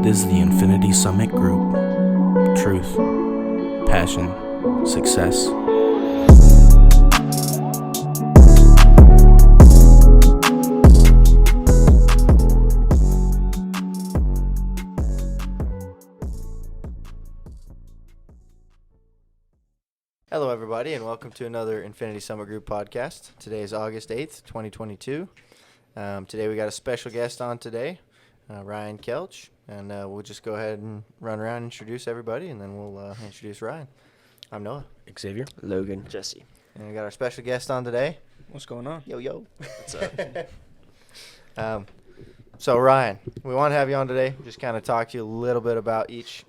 This is the Infinity Summit Group. Truth, passion, success. Hello, everybody, and welcome to another Infinity Summit Group podcast. Today is August 8th, 2022. Today we got a special guest on today, Ryan Kelsch, and we'll just go ahead and run around and introduce everybody, and then we'll introduce Ryan. I'm Noah. Xavier. Logan. Jesse. And we got our special guest on today. What's going on? Yo. What's up? So, Ryan, we want to have you on today, just kind of talk to you a little bit about each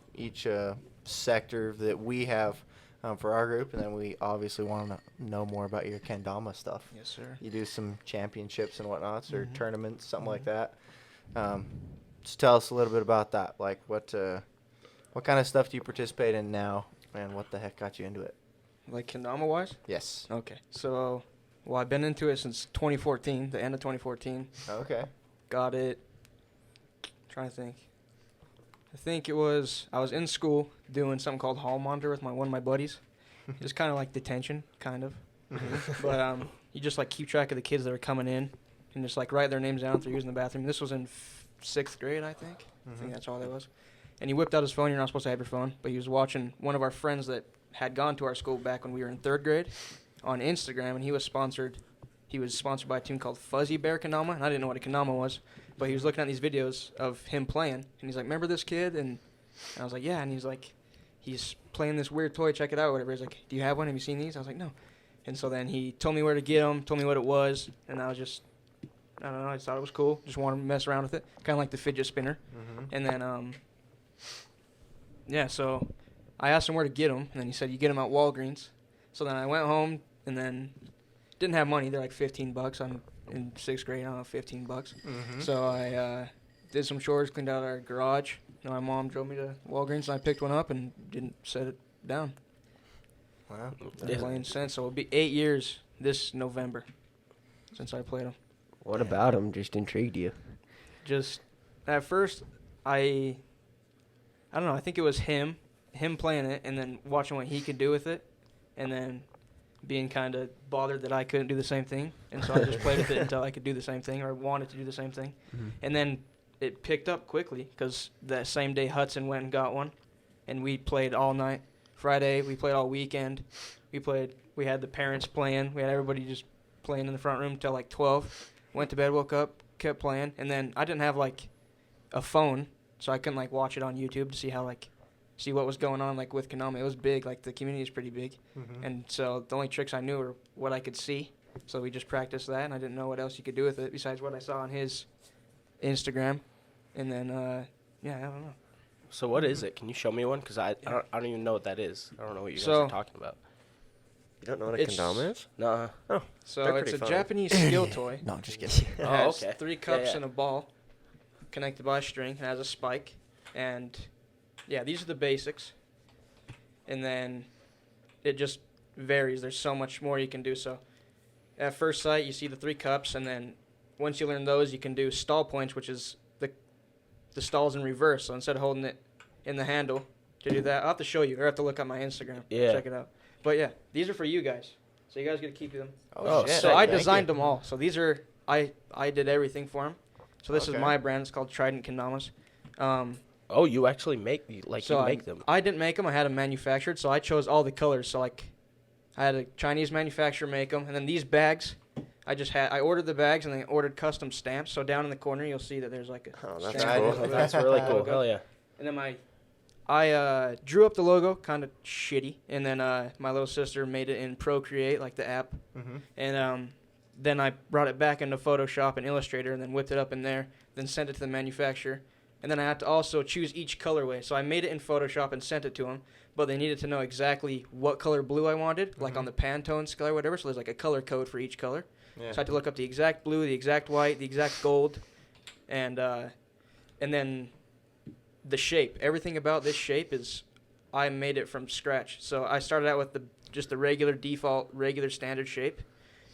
sector that we have for our group, and then we obviously want to know more about your kendama stuff. Yes, sir. You do some championships and whatnots, or tournaments, something like that. Just tell us a little bit about that. Like, what kind of stuff do you participate in now, and what the heck got you into it? Like kendama-wise? Yes. Okay. So, well, I've been into it since 2014, the end of 2014. Okay. Got it. Trying to think. I think it was, I was in school doing something called hall monitor with one of my buddies. Just kind of like detention, kind of. But you just like keep track of the kids that are coming in and just like write their names down if they're using the bathroom. This was in 6th grade, I think. I think that's all that was. And he whipped out his phone. You're not supposed to have your phone. But he was watching one of our friends that had gone to our school back when we were in 3rd grade on Instagram, and he was sponsored by a team called Fuzzy Bear Kendama, and I didn't know what a kendama was. But he was looking at these videos of him playing, and he's like, remember this kid? And I was like, yeah. And he's like, he's playing this weird toy. Check it out, whatever. He's like, do you have one? Have you seen these? I was like, no. And so then he told me where to get them, told me what it was, and I was just, I don't know, I just thought it was cool. Just wanted to mess around with it, kind of like the fidget spinner. And then, so I asked him where to get them, and then he said, you get them at Walgreens. So then I went home, and then didn't have money. They're like $15. I'm in 6th grade, I don't know, $15. So I did some chores, cleaned out our garage. And my mom drove me to Walgreens, and I picked one up and didn't set it down. Wow. Been playing since, so it'll be 8 years this November since I played them. What about him just intrigued you? Just at first, I don't know. I think it was him playing it, and then watching what he could do with it, and then being kind of bothered that I couldn't do the same thing, and so I just played with it until I could do the same thing or wanted to do the same thing. And then it picked up quickly because that same day Hudson went and got one, and we played all night. Friday, we played all weekend. We had the parents playing. We had everybody just playing in the front room till like 12. Went to bed, woke up, kept playing, and then I didn't have like a phone, so I couldn't like watch it on YouTube to see what was going on like with kendama. It was big, like the community is pretty big, and so the only tricks I knew were what I could see. So we just practiced that, and I didn't know what else you could do with it besides what I saw on his Instagram. And then I don't know. So what is it? Can you show me one? Because I don't even know what that is. I don't know what you guys are talking about. You don't know what a kendama is? No. Oh, so it's a Japanese skill toy. No, I'm just kidding. It has okay. 3 cups Yeah. and a ball connected by a string. It has a spike. And, yeah, these are the basics. And then it just varies. There's so much more you can do. So at first sight, you see the 3 cups. And then once you learn those, you can do stall points, which is the stalls in reverse. So instead of holding it in the handle to do that, I'll have to show you. Or I have to look at my Instagram. Yeah. Check it out. But, yeah, these are for you guys. So you guys get to keep them. Oh, shit. So I Thank designed you. them all. So these are I did everything for them. So this is my brand. It's called Trident Kendamas. Oh, you actually make you make them. I didn't make them. I had them manufactured. So I chose all the colors. So like, I had a Chinese manufacturer make them, and then these bags, I ordered the bags and then ordered custom stamps. So down in the corner you'll see that there's like a. Oh, that's stamp cool. of it. That's really cool. Logo. Hell yeah. And then I drew up the logo, kind of shitty, and then my little sister made it in Procreate, like the app, and then I brought it back into Photoshop and Illustrator, and then whipped it up in there, then sent it to the manufacturer, and then I had to also choose each colorway. So I made it in Photoshop and sent it to them, but they needed to know exactly what color blue I wanted, like on the Pantone scale or whatever. So there's like a color code for each color. Yeah. So I had to look up the exact blue, the exact white, the exact gold, and then the shape. Everything about this shape is I made it from scratch. So I started out with just the regular default, regular standard shape,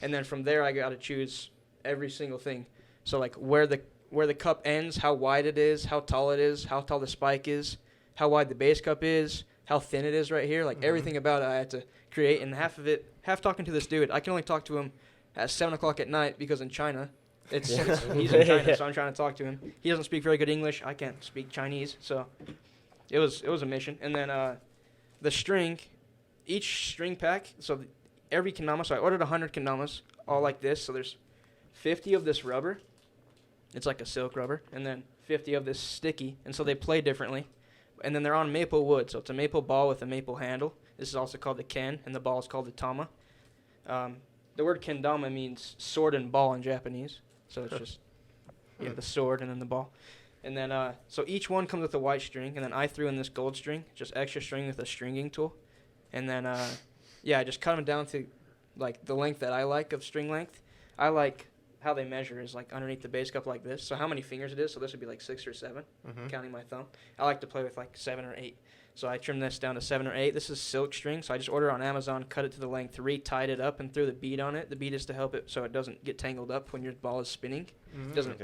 and then from there I got to choose every single thing. So like where the where the cup ends, how wide it is, how tall it is, how tall the spike is, how wide the base cup is, how thin it is right here. Like, everything about it I had to create. And half talking to this dude, I can only talk to him at 7 o'clock at night because in China, he's in China, so I'm trying to talk to him. He doesn't speak very good English. I can't speak Chinese, so it was a mission. And then the string, each string pack, so every kendama, so I ordered 100 kendamas, all like this. So there's 50 of this rubber. It's like a silk rubber. And then 50 of this sticky. And so they play differently. And then they're on maple wood. So it's a maple ball with a maple handle. This is also called the ken, and the ball is called the tama. The word kendama means sword and ball in Japanese. So it's just the sword and then the ball. And then so each one comes with a white string. And then I threw in this gold string, just extra string with a stringing tool. And then, I just cut them down to, like, the length that I like of string length. I like how they measure is, like, underneath the base cup like this. So how many fingers it is. So this would be, like, 6 or 7, counting my thumb. I like to play with, like, 7 or 8. So I trimmed this down to 7 or 8. This is silk string. So I just ordered it on Amazon, cut it to the length, tied it up, and threw the bead on it. The bead is to help it so it doesn't get tangled up when your ball is spinning. It doesn't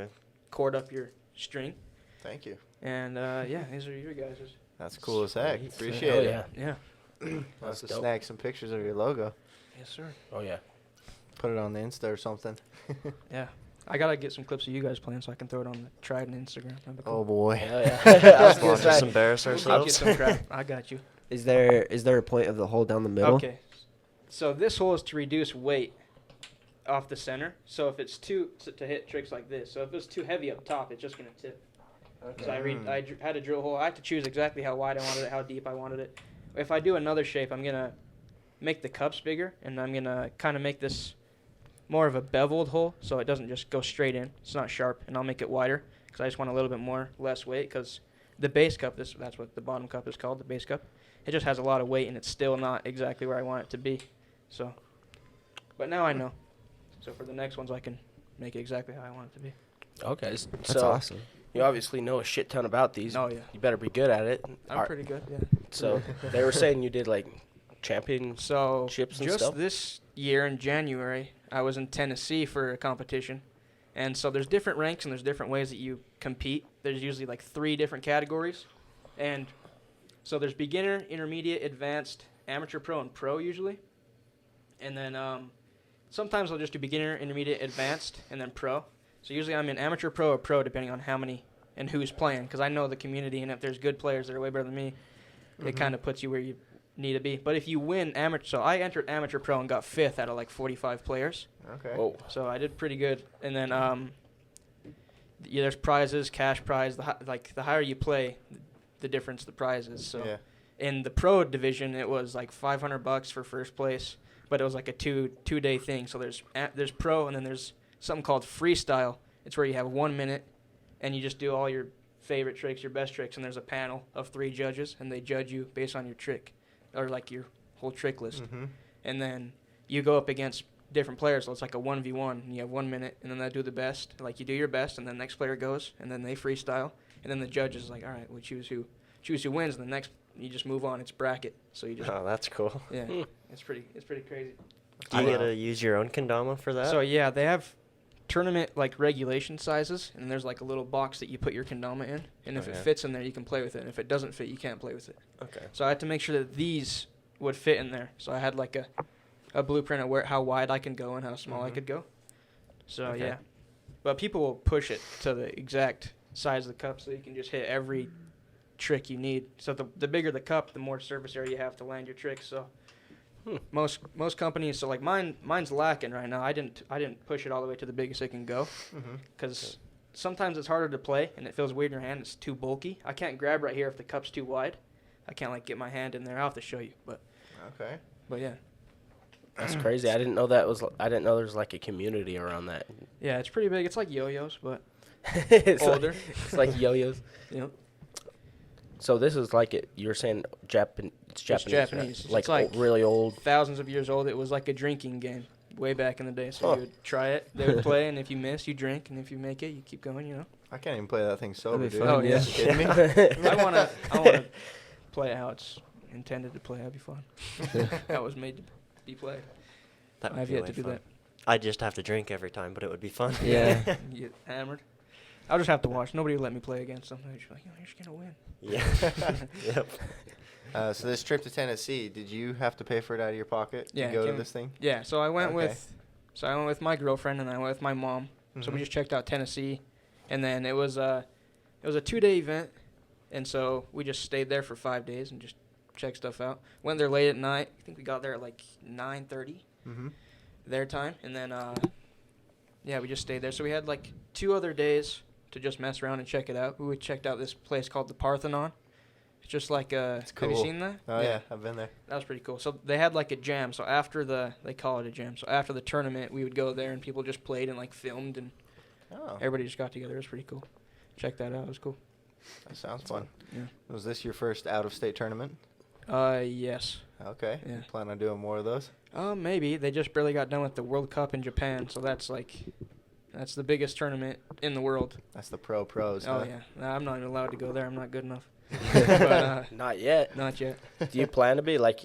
cord up your string. Thank you. And, these are your guys'. That's cool as heck. Appreciate it. Yeah. Let's just snag some pictures of your logo. Yes, sir. Oh, yeah. Put it on the Insta or something. Yeah. I got to get some clips of you guys playing so I can throw it on the Trident Instagram. That'd be cool. Oh, boy. I was We'll just embarrass We'll get ourselves. some crap. I got you. Is there a point of the hole down the middle? Okay. So this hole is to reduce weight off the center. So if it's to hit tricks like this. So if it's too heavy up top, it's just going to tip. Okay. So I had a drill hole. I had to choose exactly how wide I wanted it, how deep I wanted it. If I do another shape, I'm going to make the cups bigger, and I'm going to kind of make this more of a beveled hole so it doesn't just go straight in. It's not sharp, and I'll make it wider because I just want a little bit less weight because the base cup, that's what the bottom cup is called, the base cup. It just has a lot of weight, and it's still not exactly where I want it to be. So, but now I know. So for the next ones, I can make it exactly how I want it to be. Okay. That's so awesome. You obviously know a shit ton about these. Oh, yeah. You better be good at it. I'm pretty good, yeah. So they were saying you did, like, championships So and just stuff? this year in January, I was in Tennessee for a competition. And so there's different ranks and there's different ways that you compete. There's usually like 3 different categories. And so there's beginner, intermediate, advanced, amateur, pro, and pro usually. And then sometimes I'll just do beginner, intermediate, advanced, and then pro. So usually I'm in amateur, pro, or pro depending on how many and who's playing because I know the community, and if there's good players that are way better than me, it kind of puts you where you need to be. But if you win amateur, so I entered amateur pro and got 5th out of like 45 players. Okay. Whoa. So I did pretty good. And then there's prizes, cash prize. The higher you play, the difference the prize is. So in the pro division, it was like $500 for first place, but it was like a two-day thing. So there's pro, and then there's something called freestyle. It's where you have 1 minute, and you just do all your favorite tricks, your best tricks, and there's a panel of 3 judges, and they judge you based on your trick, or like your whole trick list. And then you go up against different players, so it's like a 1v1, and you have 1 minute, and then they do the best. Like, you do your best, and then the next player goes, and then they freestyle, and then the judge is like, all right, we choose who wins, and the next, you just move on. It's bracket, so you just... Oh, that's cool. Yeah, it's pretty crazy. Do you get to use your own kendama for that? So, yeah, they have tournament like regulation sizes, and there's like a little box that you put your kendama in, and if it fits in there, you can play with it, and if it doesn't fit, you can't play with it. Okay. So I had to make sure that these would fit in there. So I had like a blueprint of how wide I can go and how small I could go. So yeah, but people will push it to the exact size of the cup, so you can just hit every trick you need. So the bigger the cup, the more surface area you have to land your tricks. So most companies, so like mine's lacking right now. I didn't push it all the way to the biggest it can go, because sometimes it's harder to play and it feels weird in your hand. It's too bulky. I can't grab right here if the cup's too wide. I can't like get my hand in there. I'll have to show you, but yeah. That's crazy. I didn't know there was like a community around that. Yeah, it's pretty big. It's like yo-yos, but it's older. It's like yo-yos. Yep. So this is like you were saying it's Japanese. It's Japanese. Right? It's like really old. Thousands of years old. It was like a drinking game way back in the day. So you would try it. They would play, and if you miss, you drink, and if you make it, you keep going. You know. I can't even play that thing sober, dude. Oh yeah. You kidding me? I wanna play it how it's intended to play. That'd be fun. How it was made to be played. That would I've be yet way to do fun. that. I just have to drink every time, but it would be fun. Yeah. You get hammered. I'll just have to watch. Nobody would let me play against them. They're just like, you're just gonna win. Yeah. Yep. So this trip to Tennessee, did you have to pay for it out of your pocket Yeah, to go to Kim- this thing? Yeah. So I went Okay. with my girlfriend and I went with my mom. So we Mhm. just checked out Tennessee, and then it was a 2-day event, and so we just stayed there for 5 days and just checked stuff out. Went there late at night. I think we got there at like 9:30 their time, and then we just stayed there. So we had like 2 other days to just mess around and check it out. We checked out this place called the Parthenon. It's just like It's have you cool. seen that? Oh yeah, I've been there. That was pretty cool. So they had like a jam. So after they call it a jam. So after the tournament, we would go there and people just played and like filmed and Oh, everybody just got together. It was pretty cool. Check that out. It was cool. that sounds fun. Yeah. Was this your first out-of-state tournament? Yes. Okay. Yeah. You plan on doing more of those? Maybe. They just barely got done with the World Cup in Japan. So that's the biggest tournament in the world. That's the pros. Oh huh? yeah. Nah, I'm not even allowed to go there. I'm not good enough. But Not yet. not yet. Do you plan to be? Like,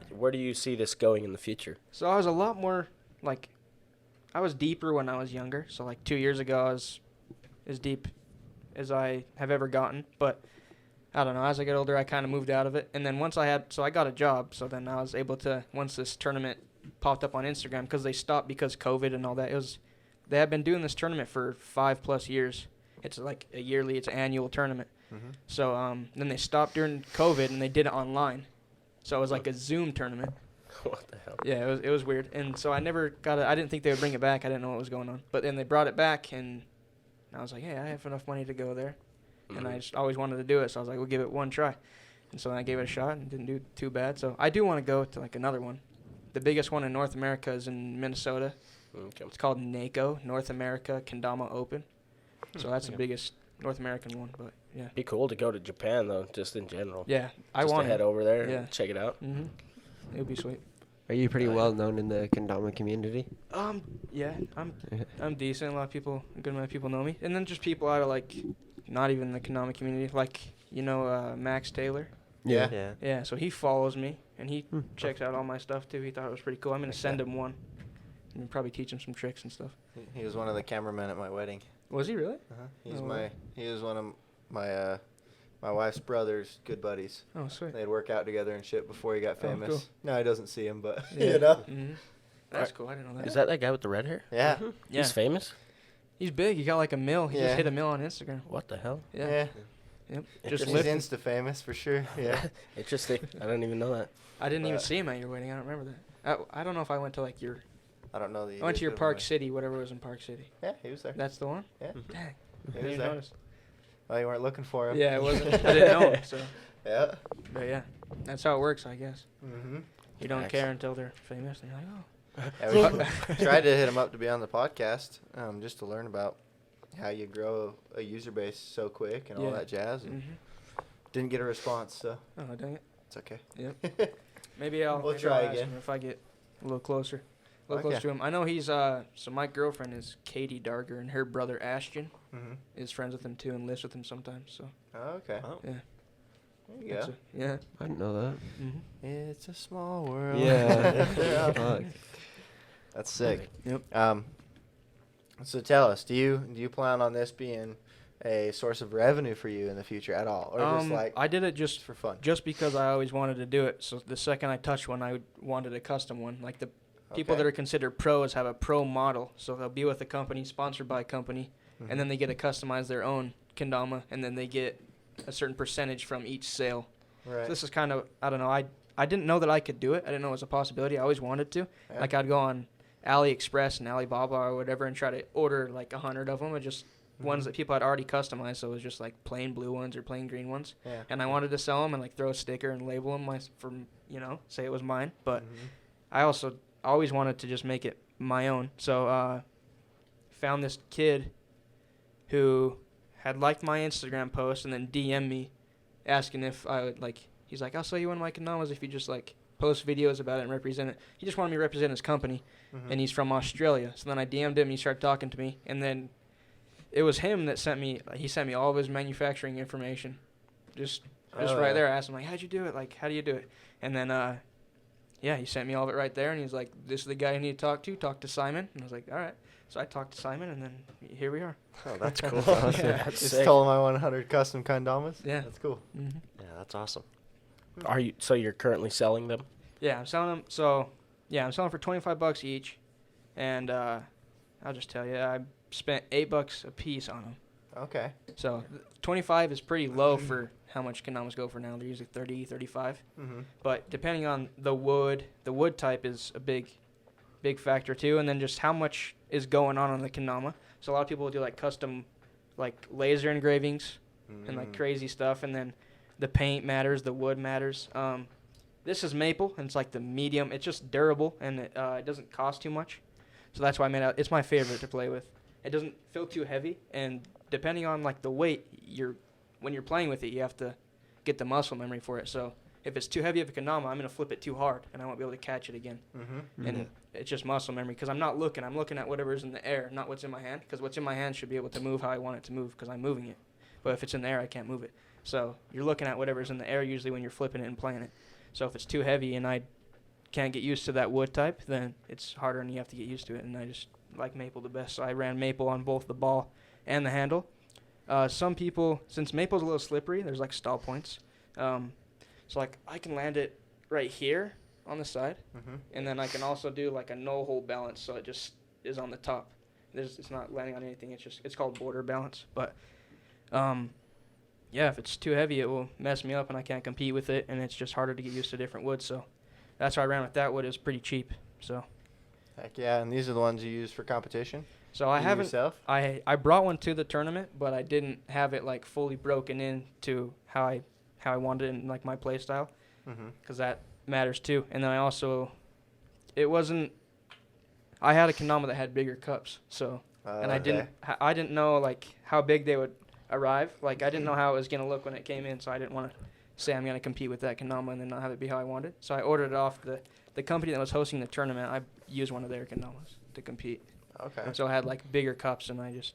where do you see this going in the future? So I was a lot more like, I was deeper when I was younger. So like 2 years ago, I was as deep as I have ever gotten. But I don't know. As I get older, I kind of moved out of it. And then I got a job. So then I was able to, once this tournament popped up on Instagram, because they stopped because COVID and all that. They have been doing this tournament for 5+ years. It's like it's an annual tournament. Mm-hmm. So then they stopped during COVID and they did it online. So it was like a Zoom tournament. What the hell? Yeah, it was weird. And so I never got it. I didn't think they would bring it back. I didn't know what was going on. But then they brought it back and I was like, hey, I have enough money to go there. And I just always wanted to do it. So I was like, we'll give it one try. And so then I gave it a shot and didn't do too bad. So I do want to go to like another one. The biggest one in North America is in Minnesota. Okay. It's called NACO, North America Kendama Open. So that's the biggest North American one. But yeah. Be cool to go to Japan though, just in general. Yeah, I Just want to head over there Yeah. and check it out. Mm-hmm. It would be sweet. Are you pretty well known in the kendama community? Yeah, I'm decent. A good amount of people know me, and then just people out of like, not even the Konami community, like Max Taylor. Yeah. Yeah. Yeah, so he follows me and he checks out all my stuff too. He thought it was pretty cool. I'm gonna send him one, and probably teach him some tricks and stuff. He was one of the cameramen at my wedding. Was he really? Uh-huh. He was one of my wife's brother's good buddies. Oh, sweet. They'd work out together and shit before he got Oh, famous. cool. No, he doesn't see him, but Yeah. you know. Mm-hmm. That's cool. I didn't know that. Is that guy with the red hair? Yeah. Yeah. He's famous? He's big. He got like a mil. He Yeah. just hit a mil on Instagram. What the hell? Yeah. Yep. Just He's lifting. Insta famous for sure. Yeah. Interesting. I didn't even know that. I didn't even see him at your wedding. I don't remember that. I don't know if I went to like your. I don't know the. I went to your Park City, whatever was in Park City. Yeah, he was there. That's the one. Yeah. Dang. He I was didn't even there. notice. Oh, you weren't looking for him. Yeah, it wasn't. I didn't know him. So, Yeah. but yeah, that's how it works, I guess. Mm-hmm. You don't Nice. care until they're famous, and you're like, oh. Yeah, we tried to hit him up to be on the podcast, just to learn about how you grow a user base so quick and all Yeah. that jazz. And Mm-hmm. didn't get a response, so Oh, dang it. it's okay. Yep. Maybe I'll We'll maybe try I'll ask again. him if I get a little closer. Okay. Close to him. I know he's so my girlfriend is Katie Darger, and her brother Ashton Mm-hmm. is friends with him too and lives with him sometimes. So Okay. Oh, yeah, There you It's go. yeah. I didn't know that. Mm-hmm. It's a small world. Yeah. Yeah. Fuck. That's sick. Yep. So tell us, do you plan on this being a source of revenue for you in the future at all, or just like I did it just for fun? just because I always wanted to do it. So the second I touched one, I wanted a custom one. Like the people Okay. that are considered pros have a pro model, so they'll be with a company, sponsored by a company, Mhm. and then they get to customize their own kendama, and then they get a certain percentage from each sale. right. So this is kind of, I don't know, I didn't know that I could do it. I didn't know it was a possibility. I always wanted to. Yeah. Like I'd go on AliExpress and Alibaba or whatever and try to order like 100 of them, and just ones that people had already customized. So it was just like plain blue ones or plain green ones. Yeah. And I wanted to sell them and like throw a sticker and label them say it was mine. But Mhm. I also always wanted to just make it my own. So found this kid who had liked my Instagram post and then DM'd me asking if I would he's like, I'll sell you one of my kendamas if you just like post videos about it and represent it. He just wanted me to represent his company, Mhm. and he's from Australia. So then I DM'd him and he started talking to me, and then it was him that sent me all of his manufacturing information. Just Oh, right yeah. there. I asked him, like, how'd you do it? Like, how do you do it? And then yeah, he sent me all of it right there, and he's like, "This is the guy you need to talk to. Talk to Simon." And I was like, "All right." So I talked to Simon, and then here we are. Oh, that's cool. Yeah, that's Just sick. told him I want 100 custom condomas. Yeah. That's cool. Mm-hmm. Yeah, that's awesome. So you're currently selling them? Yeah, I'm selling them. So, yeah, I'm selling for $25 each, and I'll just tell you, I spent $8 a piece on them. Okay. So 25 is pretty low for how much condoms go for now. They're usually 30, 35. Mm-hmm. But depending on the wood type is a big factor too, and then just how much is going on the kendama. So a lot of people will do like custom, like laser engravings and like crazy stuff, and then the paint matters, the wood matters. This is maple, and it's like the medium. It's just durable, and it doesn't cost too much. So that's why I made it. It's my favorite to play with. It doesn't feel too heavy, and depending on like the weight, when you're playing with it, you have to get the muscle memory for it. So if it's too heavy of a kendama, I'm gonna flip it too hard, and I won't be able to catch it again. Mm-hmm. And it's just muscle memory because I'm not looking. I'm looking at whatever's in the air, not what's in my hand. Because what's in my hand should be able to move how I want it to move because I'm moving it. But if it's in the air, I can't move it. So you're looking at whatever's in the air usually when you're flipping it and playing it. So if it's too heavy and I can't get used to that wood type, then it's harder and you have to get used to it. And I just like maple the best. So I ran maple on both the ball and the handle. Some people, since maple's a little slippery, there's like stall points. So like I can land it right here on the side, and then I can also do like a no-hole balance, so it just is on the top. It's not landing on anything. It's called border balance. But yeah, if it's too heavy, it will mess me up, and I can't compete with it, and it's just harder to get used to different woods. So that's why I ran with that wood. It was pretty cheap. So. Heck yeah, and these are the ones you use for competition? So I haven't. Yourself? I brought one to the tournament, but I didn't have it like fully broken into how I wanted it in like my play style, because that matters too. And then I also, I had a kendama that had bigger cups, so and I didn't know like how big they would arrive. Like I didn't know how it was gonna look when it came in, so I didn't want to say I'm gonna compete with that kendama and then not have it be how I wanted. So I ordered it off the company that was hosting the tournament. I used one of their kendamas to compete. Okay. So I had like bigger cups, and I just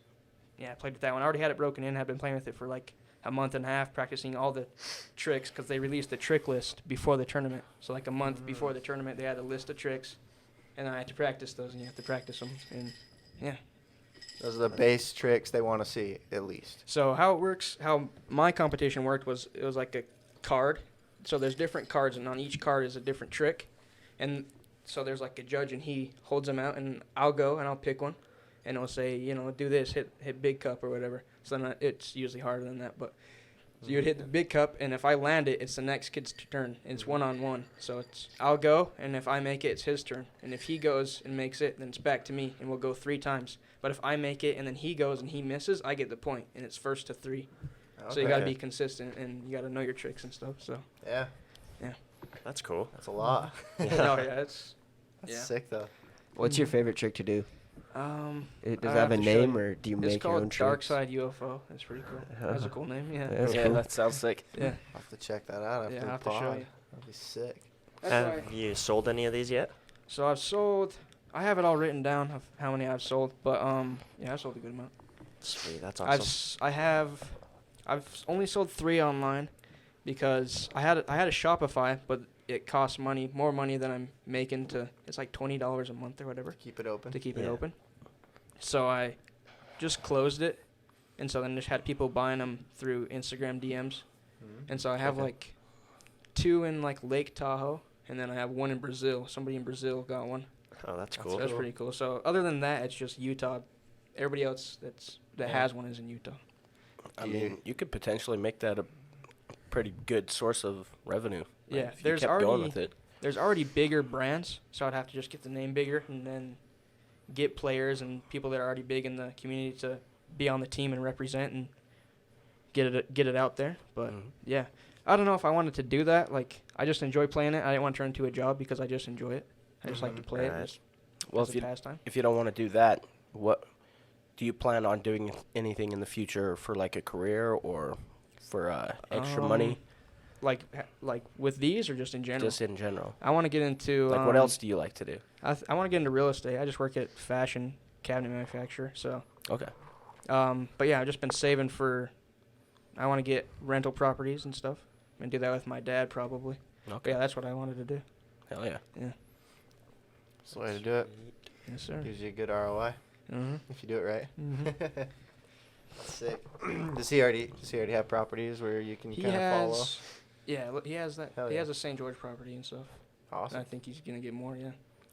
played with that one. I already had it broken in. Had been playing with it for like a month and a half, practicing all the tricks because they released the trick list before the tournament. So like a month before the tournament, they had a list of tricks, and I had to practice those, and you have to practice them. And yeah. Those are the base tricks they want to see, at least. So how it works, how my competition worked was it was like a card. So there's different cards, and on each card is a different trick. And so there's like a judge, and he holds them out, and I'll go, and I'll pick one. And it'll say, do this, hit big cup or whatever. So then it's usually harder than that. But so you would hit the big cup, and if I land it, it's the next kid's turn. It's one-on-one. So I'll go, and if I make it, it's his turn. And if he goes and makes it, then it's back to me, and we'll go 3 times. But if I make it, and then he goes and he misses, I get the point, and it's first to 3. Okay. So you got to be consistent, and you got to know your tricks and stuff. So Yeah. That's cool. That's a lot. That's sick, though. What's your favorite trick to do? I Does it have a to show name, you. or do you It's make your own called tricks? Dark Side UFO. That's pretty cool. That's a cool name. Yeah. That's Yeah, cool. that sounds sick. Yeah. I'll have to check that out after Yeah, the I'll have to pod. show you. That'd be sick. Have you sold any of these yet? So I have it all written down of how many I've sold, but I've sold a good amount. Sweet, that's awesome. I've only sold 3 online because I had a Shopify, but it costs more money than I'm making it's like $20 a month or whatever Keep it open. to keep it open. So I just closed it, and so then just had people buying them through Instagram DMs. And so I have like 2 in like Lake Tahoe, and then I have 1 in Brazil. Somebody in Brazil got one. Oh, that's That's cool. So that's pretty cool. So other than that, it's just Utah. Everybody else that has one is in Utah. I mean, you could potentially make that a pretty good source of revenue. Yeah, if you kept going with it. There's already bigger brands, so I'd have to just get the name bigger and then get players and people that are already big in the community to be on the team and represent and get it out there. But yeah, I don't know if I wanted to do that. Like, I just enjoy playing it. I didn't want to turn it into a job because I just enjoy it. I just like to play it as a pastime. If you don't want to do that, what do you plan on doing anything in the future for like a career or for extra money? Like with these or just in general? Just in general. I want to get into Like what else do you like to do? I want to get into real estate. I just work at fashion cabinet manufacturer. So Okay. but yeah, I've just been saving I want to get rental properties and stuff and do that with my dad probably. Okay. But yeah, that's what I wanted to do. Hell yeah. Yeah. That's the way to do it. Yes, sir. Gives you a good ROI Mm-hmm. if you do it right. Mm-hmm. That's sick. Does he already have properties where you can He kind of follow? has. Yeah, he has that. Hell He yeah. has a St. George property and stuff. And I Awesome. think he's gonna get more. Yeah.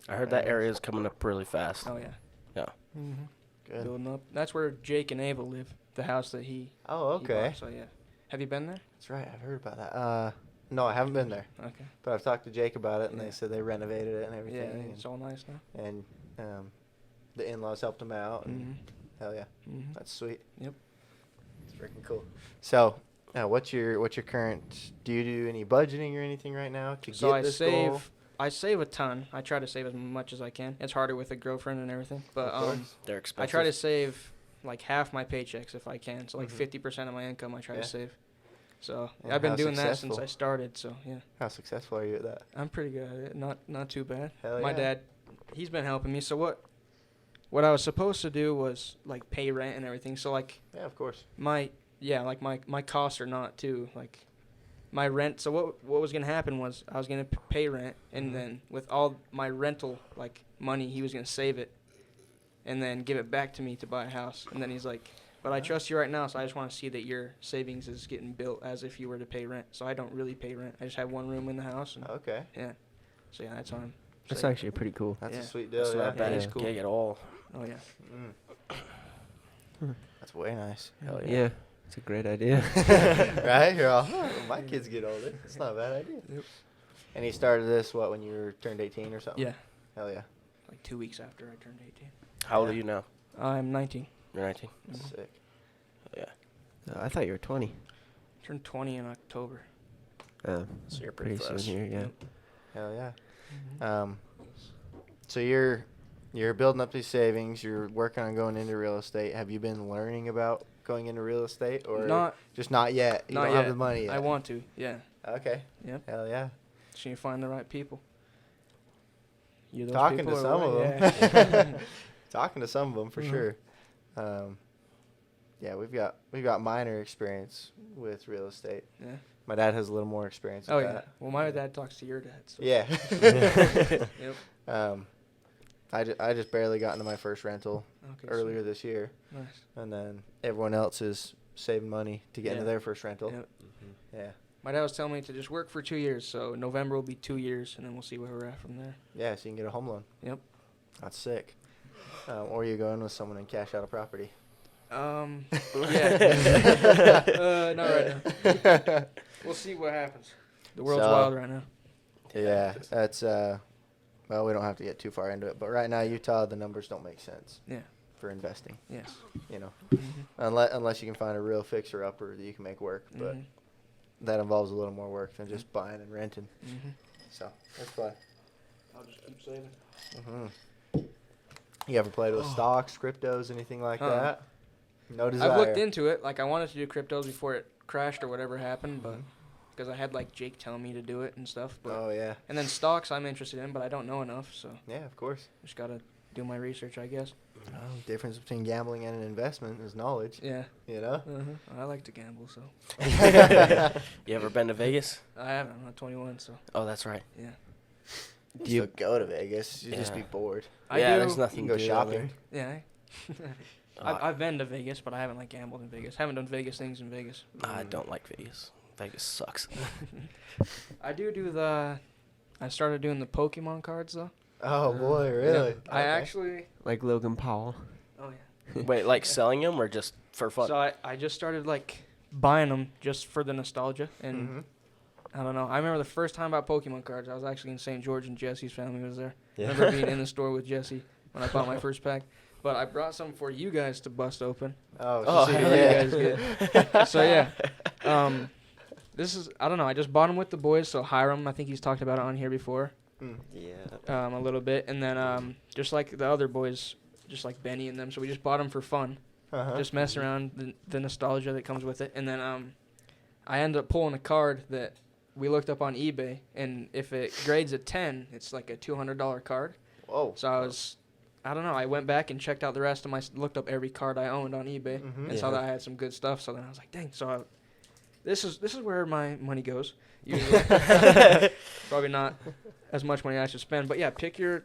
I heard that area is coming up really fast. Oh yeah. Yeah. Mm-hmm. Good. Building up. That's where Jake and Ava live. The house that he. Oh, he okay. bought, so yeah. Have you been there? That's right. I've heard about that. No, I haven't been there, Okay. but I've talked to Jake about it, and Yeah. they said they renovated it and Yeah, everything. it's all nice now. and the in-laws helped him out. And Mm-hmm. hell yeah, Mm-hmm. that's sweet. Yep. It's freaking cool. So, what's your current? Do you do any budgeting or anything right now to So get I this save. goal? I save a ton. I try to save as much as I can. It's harder with a girlfriend and everything, but Of course. They're I expensive. try to save like half my paychecks if I can. So like Mhm. 50% of my income I try Yeah. to save. So And I've been how doing that since successful? I started. So yeah, How successful are you at that? I'm pretty good at it. Not too bad. Hell My yeah. dad, he's been helping me. So what I was supposed to do was like pay rent and everything. So like Yeah, of course. my costs are not too like my rent. So what was gonna happen was I was gonna pay rent, and Mhm. then with all my rental like money, he was gonna save it, and then give it back to me to buy a house. And then he's like, "But I trust you right now, so I just want to see that your savings is getting built as if you were to pay rent." So I don't really pay rent. I just have one room in the house, and Okay. yeah. So yeah, that's on him. That's Sick. actually pretty cool. That's Yeah. a sweet deal. That's Yeah. not bad. Yeah, It's it's cool. gig at all. Oh yeah. That's way nice. Hell Yeah. yeah. It's a great idea. Right? You're all, "Oh, when my kids get older. It's not a bad idea." Yep. And he started this, when you turned 18 or something? Yeah. Hell yeah. Like 2 weeks after I turned 18. How old Yeah. are you now? I'm 19. You're 19. That's sick. Hell yeah. I thought you were 20. Turned 20 in October. So you're pretty soon fresh. here, yeah. Yep. Hell yeah. Mhm. So you're building up these savings. You're working on going into real estate. Have you been learning about going into real estate, or Not just not yet? You not don't yet. have the money yet. I want to. Yeah. Okay. Yep. Hell yeah. Just need to find the right people. You those Talking people to or some what? of Yeah. them. Talking to some of them for Mhm. sure. Yeah, we've got minor experience with real estate. Yeah. My dad has a little more experience with Oh yeah. that. Well, my dad talks to your dad. So. Yeah. Yep. I just barely got into my first rental Okay. earlier this year, Nice. and then everyone else is saving money to get into Yeah. their first rental. Yep. Yeah. My dad was telling me to just work for 2 years, so November will be 2 years, and then we'll see where we're at from there. Yeah, so you can get a home loan. Yep. That's sick. Or you go in with someone and cash out a property. Yeah. Not right now. We'll see what happens. The world's So- wild right now. Yeah, that's well, we don't have to get too far into it, but right now Utah, the numbers don't make sense Yeah. for investing. Yes. You know, Mhm. unless you can find a real fixer upper that you can make work, but Mhm. that involves a little more work than just buying and renting. Mhm. So that's fun. I'll just keep saving. You ever played with stocks, cryptos, anything like Uh-uh. that? No desire. I've looked into it. Like I wanted to do cryptos before it crashed or whatever happened, but because I had like Jake telling me to do it and stuff. But Oh yeah, and then stocks I'm interested in, but I don't know enough, so yeah, of course. just gotta do my research, I guess. Difference between gambling and an investment is knowledge. Yeah. You know. I like to gamble, so You ever been to Vegas? I haven't. I'm not 21, so Oh, that's right. yeah. Do you go to Vegas? You just be Yeah. bored. Yeah, I there's do. nothing You can go to do down shopping. Yeah. Uh, I've been to Vegas, but I haven't like gambled in Vegas. Haven't done Vegas things in Vegas. I don't like Vegas. Vegas sucks. I do the. I started doing the Pokemon cards though. Oh boy, really? I Okay. actually. Like Logan Paul. Oh yeah. Wait, like selling them or just for fun? So I just started like buying them just for the nostalgia, and Mhm. I don't know. I remember the first time I bought Pokemon cards. I was actually in St. George, and Jesse's family was there. I remember being in the store with Jesse when I bought my first pack. But I brought some for you guys to bust open. Oh, Oh, so see hell what yeah. you guys get. So yeah, this is I don't know. I just bought them with the boys. So Hiram, I think he's talked about it on here before, Yeah. a little bit, and then just like the other boys, just like Benny and them. So we just bought them for fun, Uh-huh. just mess around, the nostalgia that comes with it, and then I ended up pulling a card that we looked up on eBay, and if it grades a 10, it's like a $200 card. Whoa. So I don't know. I went back and checked out the rest of looked up every card I owned on eBay, Mhm. and saw Yeah. that I had some good stuff. So then I was like, dang. So this is where my money goes. Usually. Probably not as much money I should spend, but yeah, pick a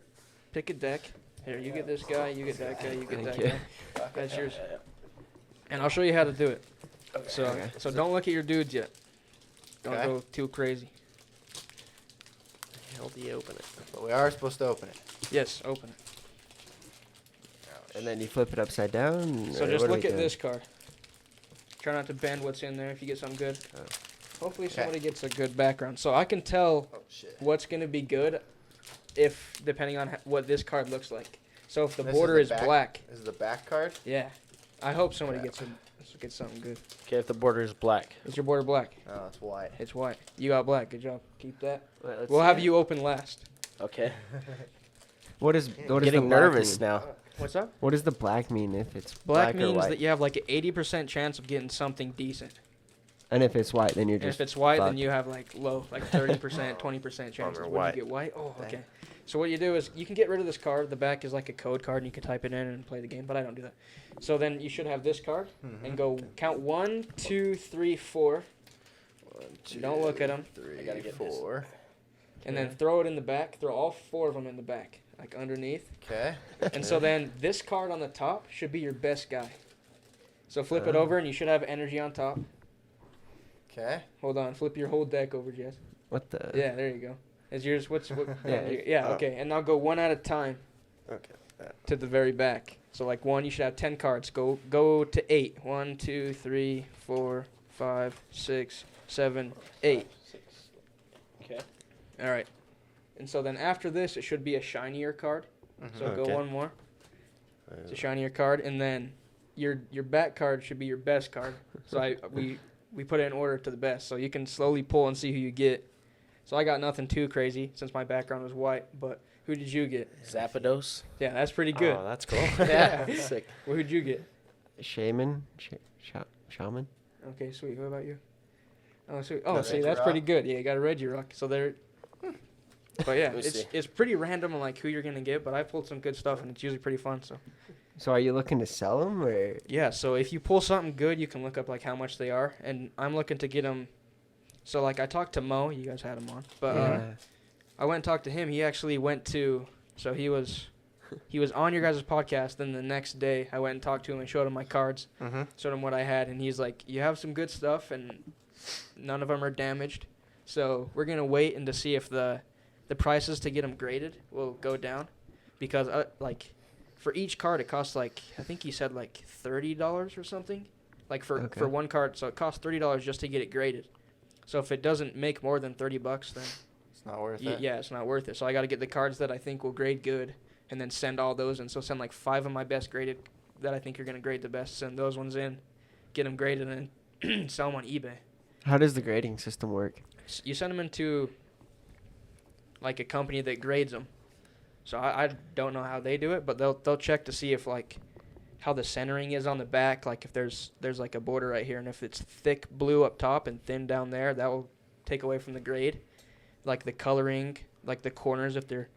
deck. Here, you get this guy, you get that guy, you get that guy. That's yours. And I'll show you how to do it. So don't look at your dudes yet. Don't go too crazy. How do you open it? But we are supposed to open it. Yes, open it. And then you flip it upside down. So or just what are we look at doing? this card. Try not to bend what's in there if you get something good. Hopefully somebody gets a good background. So I can tell what's going to be good depending on what this card looks like. So if the border is black. This is the back card? Yeah. I hope somebody gets something good. Okay, if the border is black. Is your border black? Oh, it's white. It's white. You got black. Good job. Keep that. Let's We'll see have it. you open last. Okay. What is Getting the nervous black mean? now. What's up? What does the black mean if it's Black black or means white? that you have like an 80% chance of getting something decent. And if it's white, then you're And just. if it's white, then fucked. you have like low, like 30%, 20% chances. Bummer, When white. you get white, oh, Dang. okay. So what you do is you can get rid of this card. The back is like a code card, and you can type it in and play the game. But I don't do that. So then you should have this card and go count 1, 2, 3, 4. 1, 2, Don't look at them. 3, I gotta get this. 4. And then throw it in the back. Throw all 4 of them in the back, like underneath. Okay. And so then this card on the top should be your best guy. So flip it over, and you should have energy on top. Okay. Hold on. Flip your whole deck over, Jess. What the? Yeah, there you go. Is yours? What? Yeah. Yeah. Okay. And now go one at a time. Okay. To the very back. So like 1, you should have 10 cards. Go to 8. 1, 2, 3, 4, 5, 6, 7, 8. Okay. All right. And so then after this, it should be a shinier card. So go Okay. one more. It's a shinier card, and then your back card should be your best card. So we put it in order to the best, so you can slowly pull and see who you get. So I got nothing too crazy since my background was white, but who did you get? Zapdos. Yeah, that's pretty good. Oh, that's cool. Yeah. Sick. Well, who'd you get? Shaman? Shaman? Okay, sweet. What about you? Oh, sweet. Oh, Got see, Reggie that's Rock. pretty good. Yeah, you got a Regirock. So there. But yeah, Let me see. it's pretty random on like who you're gonna get, but I pulled some good stuff and it's usually pretty fun. So are you looking to sell them or? yeah, so if you pull something good, you can look up like how much they are, and I'm looking to get them. So like I talked to Mo, you guys had him on, but I went and talked to him. He actually went to, so he was on your guys' podcast. Then the next day, I went and talked to him and showed him my cards, showed him what I had, and he's like, "You have some good stuff, and none of them are damaged. So we're gonna wait and to see if the prices to get them graded will go down, because like for each card it costs like I think he said like $30 or something, like for one card. So it costs $30 just to get it graded. So if it doesn't make more than $30, then It's not worth it. yeah, it's not worth it. So I got to get the cards that I think will grade good, and then send all those in. So send like 5 of my best graded that I think are gonna grade the best. Send those ones in, get them graded, and then sell them on eBay. How does the grading system work? You send them into like a company that grades them. So I don't know how they do it, but they'll check to see if like how the centering is on the back, like if there's like a border right here, and if it's thick blue up top and thin down there, that will take away from the grade. Like the coloring, like the corners if they're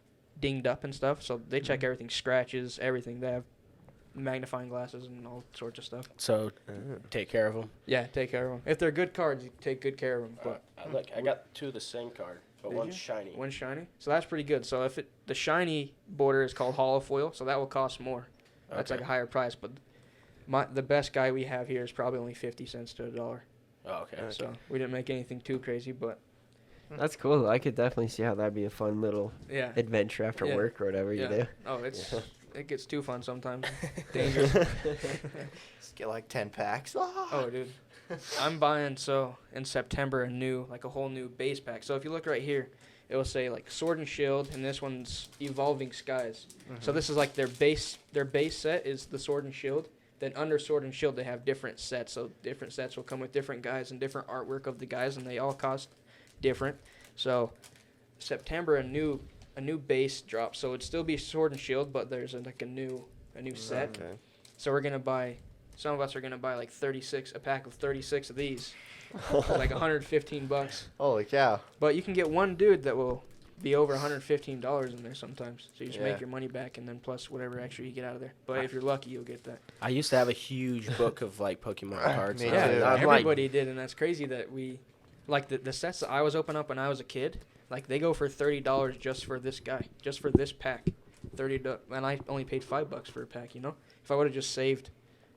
dinged up and stuff. So they check everything, scratches, everything. They have magnifying glasses and all sorts of stuff. So take care of them. Yeah, take care of them. If they're good cards, you take good care of them. But Look, I got 2 of the same card, but Did one's you? shiny. One's shiny. So that's pretty good. So if the shiny border is called hollow foil, so that will cost more. That's like a higher price. But the best guy we have here is probably only 50 cents to $1. Oh, okay. So we didn't make anything too crazy, but That's cool. I could definitely see how that'd be a fun little yeah. adventure after Yeah. work or whatever you do. Oh, it gets too fun sometimes. Dangerous. Just get like 10 packs. Oh, dude. I'm buying, so in September, a whole new base pack. So if you look right here, it will say like Sword and Shield, and this one's Evolving Skies. So this is like their base set is the Sword and Shield. Then under Sword and Shield, they have different sets. So different sets will come with different guys and different artwork of the guys, and they all cost different. So September, a new base drop. So it'd still be Sword and Shield, but there's a new set. Okay. So we're gonna buy. Some of us are gonna buy like a pack of 36 of these, for like $115. Holy cow. But you can get one dude that will be over $115 in there sometimes. So you just Yeah. make your money back, and then plus whatever extra you get out of there. But if you're lucky, you'll get that. I used to have a huge book of like Pokemon cards. Me and too. I'm like, Everybody did, and that's crazy that we, like the sets that I was opening up when I was a kid, like they go for $30 just for this guy, just for this pack, and I only paid $5 for a pack. You know, if I would have just saved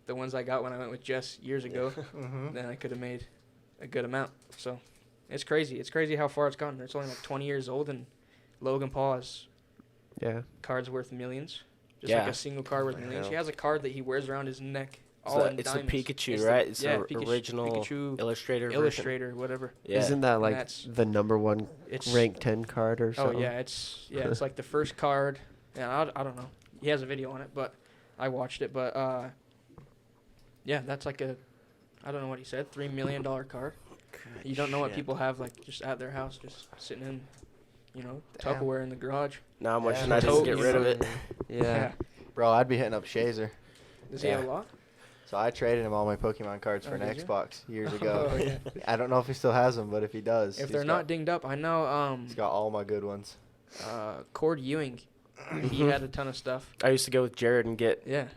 the ones I got when I went with Jess years ago, then I could have made a good amount. So it's crazy. It's crazy how far it's gotten. It's only like 20 years old, and Logan Paul has cards worth millions. Just like a single card worth millions. He has a card that he wears around his neck. It's the Pikachu, right? It's the original Pikachu Illustrator, whatever. Yeah. Isn't that like the number one rank 10 card or something? Oh yeah, it's like the first card. Yeah, I don't know. He has a video on it, but I watched it. But yeah, that's like I don't know what he said, $3 million card. You don't know what people have like just at their house, just sitting in, Tupperware in the garage. Now I'm wishing I just get rid of it. Yeah. Bro, I'd be hitting up Shazer. Does he have a lot? So I traded him all my Pokemon cards for an did you? Xbox years ago. Oh, yeah. I don't know if he still has them, but if he does, If they're not dinged up, I know. He's got all my good ones. Cord Ewing, he had a ton of stuff. I used to go with Jared and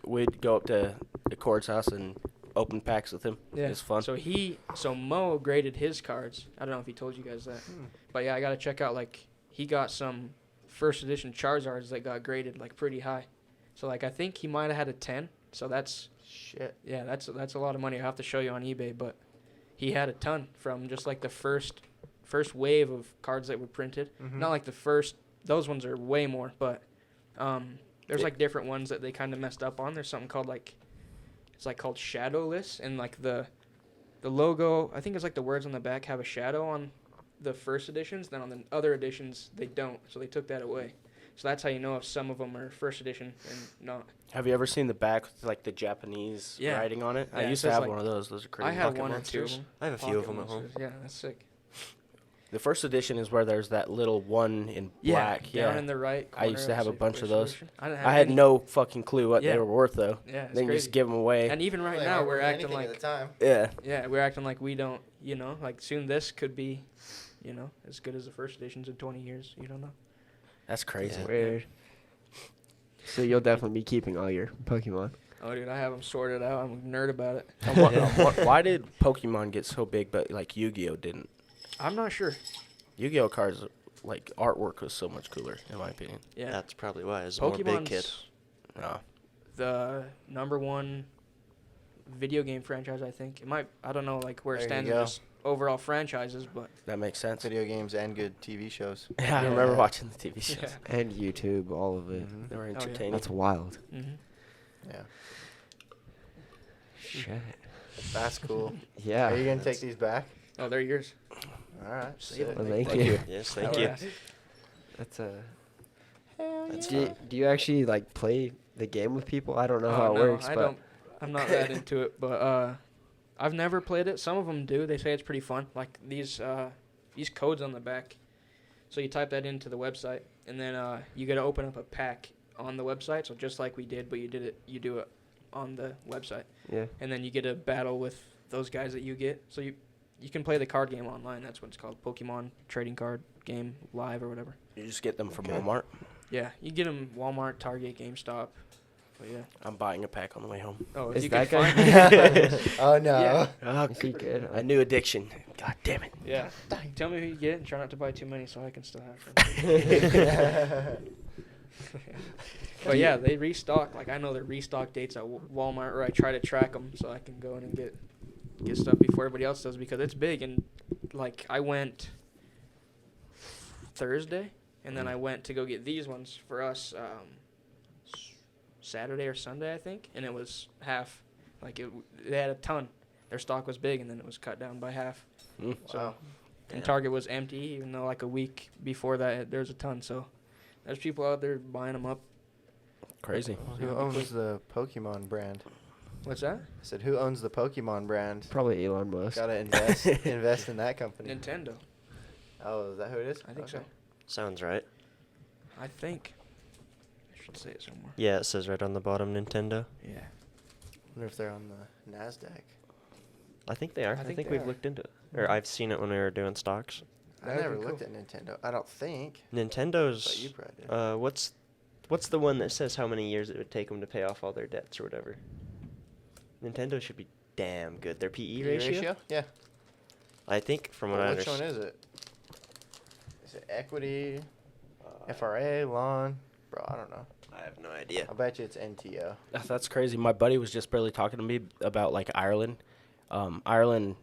we'd go up to the Cord's house and open packs with him. Yeah. It was fun. So Mo graded his cards. I don't know if he told you guys that. But yeah, I got to check out, like, he got some first edition Charizards that got graded, like, pretty high. So, like, I think he might have had a 10. So that's... Shit. Yeah, that's a lot of money. I'll have to show you on eBay, but he had a ton from just, like, the first wave of cards that were printed. Not like the first... Those ones are way more, but there's, like, different ones that they kind of messed up on. There's something called, like... It's, like, called Shadowless, and, like, the logo... I think it's, like, the words on the back have a shadow on the first editions. Then on the other editions, they don't. So they took that away. So that's how you know if some of them are first edition and not. Have you ever seen the back with, like, the Japanese writing on it? I used to have like, one of those. Those are crazy. I have Pocket one monsters. or two of them. I have a few of them at home. Yeah, that's sick. The first edition is where there's that little one in black. Down in the right corner. I used to have a bunch of those. I had no fucking clue what they were worth, though. Yeah, it's then you crazy. just give them away. And even right now, we're acting like... At the time. Yeah. Yeah, we're acting like we don't, like soon this could be, as good as the first editions in 20 years. You don't know. That's crazy. Yeah. Weird. So you'll definitely be keeping all your Pokemon. Oh, dude, I have them sorted out. I'm a nerd about it. Why did Pokemon get so big, but, like, Yu-Gi-Oh didn't? I'm not sure. Yu-Gi-Oh cards, like, artwork was so much cooler, in my opinion. Yeah. That's probably why. It's a more big kid. No. The number one video game franchise, I think. It might, I don't know, like, where it There you stands in go. just overall franchises, but... That makes sense. Video games and good TV shows. Yeah, I remember watching the TV shows. Yeah. And YouTube, all of it. Mhm. They were yeah. entertaining. That's wild. Mm-hmm. Yeah. Shit. That's cool. Yeah. Are you going to take these back? Oh, they're yours. All right. Save it. Well, Thank thank you. Yes, thank Oh, you. yeah. That's a... That's Do you actually, like, play the game with people? I don't know Oh, how it no, works, I but... don't. I'm not that into it, but I've never played it. Some of them do. They say it's pretty fun. Like these codes on the back. So you type that into the website, and then you got to open up a pack on the website. So just like we did, but you do it on the website, Yeah. and then you get a battle with those guys that you get. So you can play the card game online. That's what it's called, Pokemon Trading Card Game Live or whatever. You just get them from Walmart. Yeah, you get them Walmart, Target, GameStop. But yeah. I'm buying a pack on the way home. Oh, if Is you that can guy? find it. Oh, no. Yeah. Oh, Is he good? a new addiction. God damn it. Yeah. Tell me who you get and try not to buy too many so I can still have them. But yeah, they restock. Like I know their restock dates at Walmart, or I try to track them so I can go in and get stuff before everybody else does because it's big. And like I went Thursday, and then I went to go get these ones for us Saturday or Sunday, I think, and it was half. Like they had a ton. Their stock was big, and then it was cut down by half. So, Wow. and Target was empty, even though like a week before that there was a ton. So there's people out there buying them up. Crazy. Who owns the Pokemon brand? What's that? I said, who owns the Pokemon brand? Probably Elon Musk. Gotta invest in that company. Nintendo. Oh, is that who it is? I think so. Sounds right. I think. I should say it somewhere. Yeah, it says right on the bottom Nintendo. Yeah. Wonder if they're on the NASDAQ. I think they are. I think think they we've are. looked into it. Or I've seen it when we were doing stocks. I That'd never be looked cool. at Nintendo. I don't think. But you Nintendo's. probably did. What's the one that says how many years it would take them to pay off all their debts or whatever? Nintendo should be damn good. Their PE ratio? Yeah. I think from what Well, I which one understand. is it? Is it equity, FRA, lawn? Bro, I don't know. I have no idea. I'll bet you it's NTO. That's crazy. My buddy was just barely talking to me about like Ireland. Ireland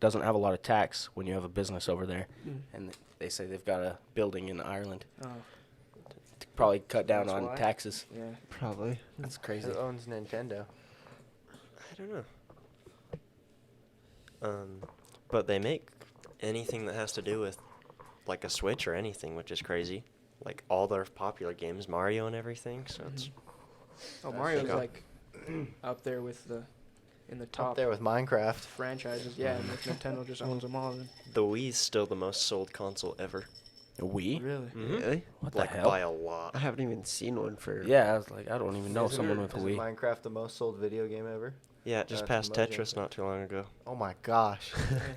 doesn't have a lot of tax when you have a business over there, and they say they've got a building in Ireland. Oh, To probably cut down That's on why. taxes. yeah. Probably. That's crazy. Who owns Nintendo? I don't know. But they make anything that has to do with like a Switch or anything, which is crazy. Like all their popular games, Mario and everything. So it's Oh, That's Mario's sick. like up there with in the top Up there with Minecraft. franchises. Yeah, and Nintendo just owns them all. Then. the Wii's still the most sold console ever. A Wii? Really? Really? What the Like hell? by a lot. I haven't even seen one for. Yeah, I was like, I don't even know Isn't someone it- with a isn't Wii. Minecraft the most sold video game ever? Yeah, it just That's passed Mojo. Tetris not too long ago. Oh my gosh.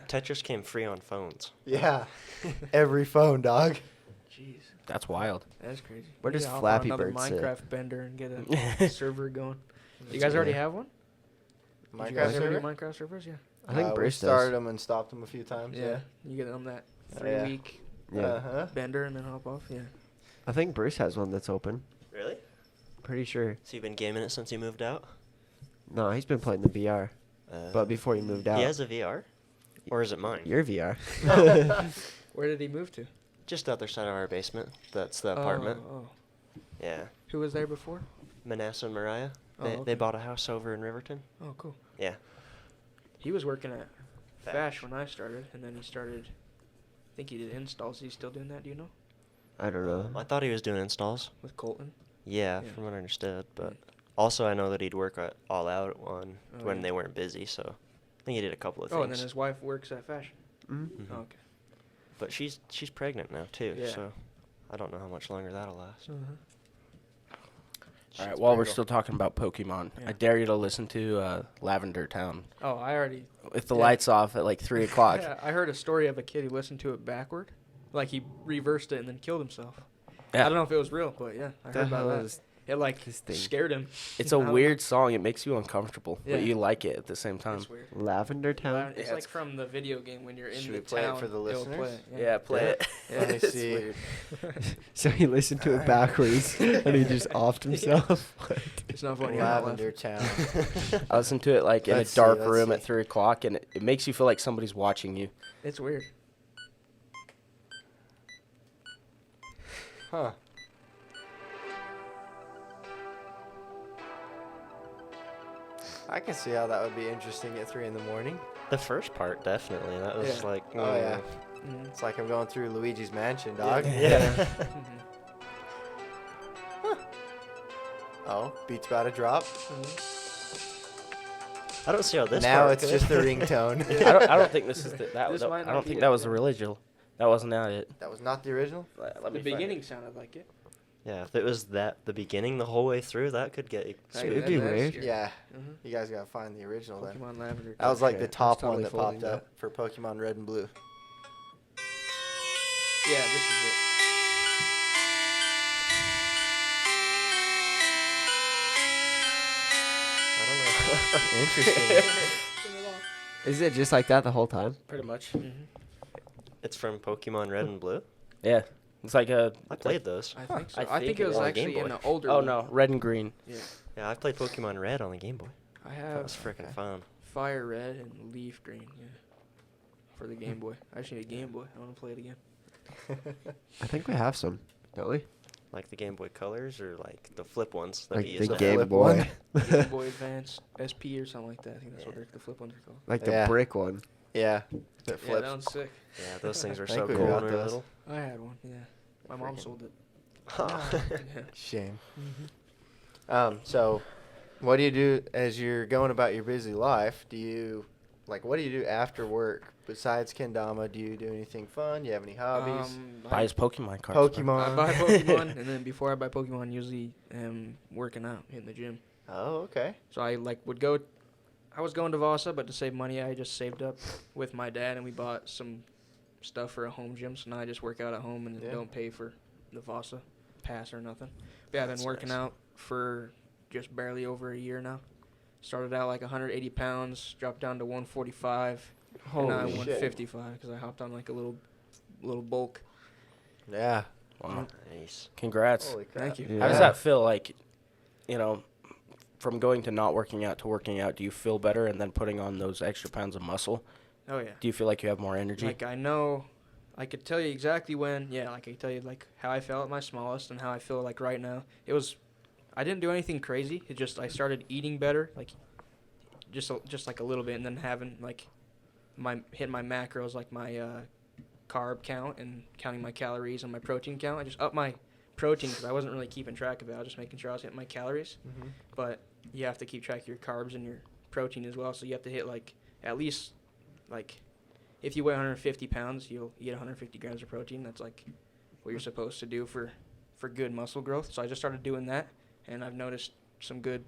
Tetris came free on phones. Yeah. Every phone, dog. Jeez, That's wild. that's crazy. Where We does gotta hop on Flappy another Bird sit? Minecraft bender and get a server going. You guys already have one? Did you guys Minecraft ever do server? Minecraft servers? Yeah. I think we Bruce started does. them and stopped them a few times. Yeah. You get on that Oh, yeah. 3-week Yeah. Uh-huh. bender and then hop off. Yeah. I think Bruce has one that's open. Really? Pretty sure. So you've been gaming it since you moved out? No, he's been playing the VR. But before he moved out. He has a VR? Or is it mine? Your VR. Where did he move to? Just the other side of our basement. That's the apartment. Oh. Yeah. Who was there before? Manasseh and Mariah. Oh, They okay. bought a house over in Riverton. Oh, cool. Yeah. He was working at Fash. Fash when I started, and then he started. I think he did installs. Is he still doing that? Do you know? I don't know. I thought he was doing installs. With Colton. Yeah, Yeah. from what I understood. But Mm. also I know that he'd work at All Out on Oh, when yeah. they weren't busy. So I think he did a couple of Oh, things. and then his wife works at Fashion. Mm? Mhm. Oh, okay. But she's pregnant now too. Yeah. So I don't know how much longer that'll last. All right, Shit's while we're pretty still talking about Pokemon, Yeah. I dare you to listen to Lavender Town Oh, I already. with the Yeah. lights off at like 3 o'clock. Yeah, I heard a story of a kid who listened to it backward, like he reversed it and then killed himself. Yeah. I don't know if it was real, but yeah, I The heard about hell that. is It like this thing? scared him. It's I a don't know. weird song. It makes you uncomfortable, Yeah. but you like it at the same time. It's weird. Lavender Town? It's Yeah, like it's- from the video game when you're in Should the we play it town. for the it'll listeners? play it, Yeah, play it. Let me It's see. weird. So he listened to it backwards and he just offed himself? It's not funny. I'm not Lavender laughing. Town. I listen to it like in Let's a see, dark let's room see. at 3 o'clock, and it makes you feel like somebody's watching you. It's weird. Huh. I can see how that would be interesting at 3 in the morning. The first part definitely. That was Yeah. like. Oh, yeah. Mhm. It's like I'm going through Luigi's Mansion, dog. Yeah. Mhm. Oh, beat's about to drop. I don't see how this. Now part it's could. just the ringtone. I don't think this is that. This might I not don't be think it, that was yeah. the original. That wasn't it. That was not the original? Let me The find it. beginning sounded like it. Yeah, if it was the beginning the whole way through, that could get That- spooky. It'd be that is weird. scary. Yeah. Mhm. You guys gotta find the original then. Pokemon Lavender. That was like Okay, the top that's totally one that popped folding up for Pokemon Red and Blue. Yeah, this is it. I don't know. Interesting. Is it just like that the whole time? Pretty much. Mhm. It's from Pokemon Red and Blue. Yeah, it's like a. I played those. I think so. I I think think it it was was on Game actually in Boy. the older Oh one. no, red and green. Yeah. Yeah, I played Pokemon Red on the Game Boy. I That have was freaking fun. Fire Red and Leaf Green, yeah. For the Game Boy. I just need a Game Boy. I want to play it again. I think we have some, don't we? Like the Game Boy Colors or like the flip ones that Like we the used. The Game flip Boy. one. Game Boy Advance SP or something like that. I think that's what the flip ones are called. Like the Yeah. brick one. Yeah. That Yeah, flips. that one's sick. Yeah, those things were I so think we cool got when we were those. little. I had one, yeah. My mom Freaking- sold it. Yeah. Shame. Mm-hmm. So, what do you do as you're going about your busy life? Do you, what do you do after work besides kendama? Do you do anything fun? Do you have any hobbies? Buy his Pokemon cards. bro. Pokemon. I buy Pokemon, and then before I buy Pokemon, usually am working out in the gym. Oh, okay. So I would go. I was going to Vasa, but to save money, I just saved up with my dad, and we bought some stuff for a home gym, so now I just work out at home and Yeah. don't pay for the Vasa pass or nothing. But yeah, I've been That's working nice. out for just barely over a year now. Started out like 180 pounds, dropped down to 145, and now I'm Holy shit. 155 because I hopped on like a little bulk. Yeah. Wow. Nice. Congrats. Holy crap. Thank you. How does that feel like, from going to not working out to working out? Do you feel better and then putting on those extra pounds of muscle? Oh yeah. Do you feel like you have more energy? Like I know, I could tell you exactly when. Yeah, like I could tell you like how I felt at my smallest and how I feel like right now. I didn't do anything crazy. It just I started eating better, like just like a little bit, and then having like hit my macros, like my carb count and counting my calories and my protein count. I just upped my protein because I wasn't really keeping track of it. I was just making sure I was hitting my calories. Mm-hmm. But you have to keep track of your carbs and your protein as well. So you have to hit like at least like if you weigh 150 pounds, you'll eat 150 grams of protein. That's like what you're supposed to do for good muscle growth. So I just started doing that, and I've noticed some good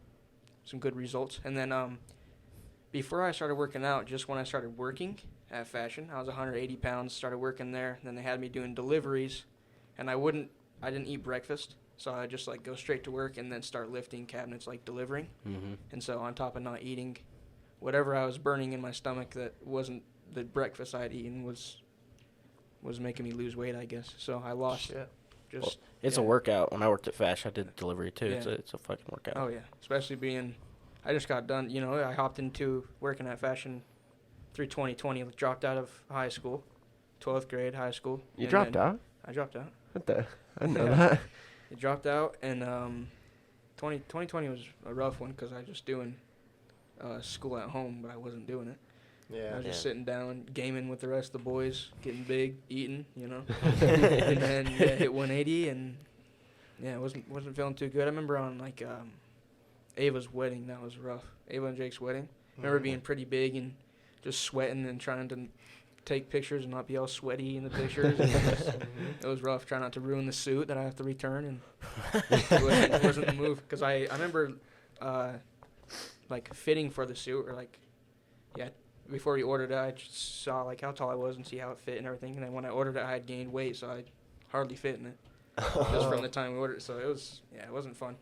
results. And then before I started working out, just when I started working at Fashion, I was 180 pounds, started working there. Then they had me doing deliveries, and I didn't eat breakfast. So I just like go straight to work and then start lifting cabinets, like delivering. Mm-hmm. And so on top of not eating, whatever I was burning in my stomach that wasn't the breakfast I had eaten was making me lose weight, I guess. So I lost Shit. just. It's a yeah. workout. When I worked at Fash, I did delivery too. Yeah. It's a fucking workout. Oh yeah, especially I just got done. I hopped into working at Fashion through 2020. Dropped out of high school, 12th grade high school. You and dropped then out? I dropped out. What the? I didn't know Yeah. that. I dropped out, and 2020 was a rough one because I was just doing school at home, but I wasn't doing it. I Yeah. was just Yeah. sitting down, gaming with the rest of the boys, getting big, eating, and then hit 180, and yeah, wasn't feeling too good. I remember on like Ava's wedding, that was rough. Ava and Jake's wedding. I remember being pretty big and just sweating and trying to take pictures and not be all sweaty in the pictures. And it was rough, trying not to ruin the suit that I have to return, and it wasn't the move. Because I remember like fitting for the suit, or like, yeah, before we ordered it, I just saw like how tall I was and see how it fit and everything. And then when I ordered it, I had gained weight, so I hardly fit in it just from the time we ordered it. So it wasn't fun.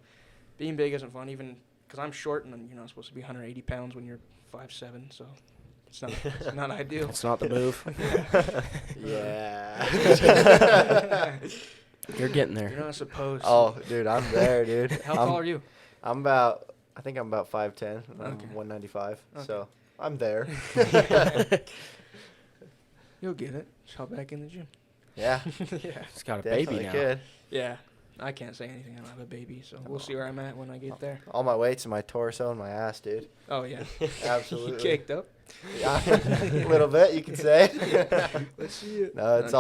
Being big isn't fun, even because I'm short and I'm supposed to be 180 pounds when you're 5'7", so it's not ideal. It's not the move. Yeah. You're getting You're there. not supposed. Oh, dude, I'm there, dude. How tall are you? I think I'm about 5'10". I'm Okay. 195, Okay. so I'm there. You'll get it. Just hop back in the gym. Yeah, Yeah. It's got a definitely baby now. could. Yeah. I can't say anything. I don't have a baby, so we'll see where I'm at when I get there. All my weight's in my torso and my ass, dude. Oh yeah. Absolutely. You caked up. Yeah, a little bit, you could say. Let's see it. No, it's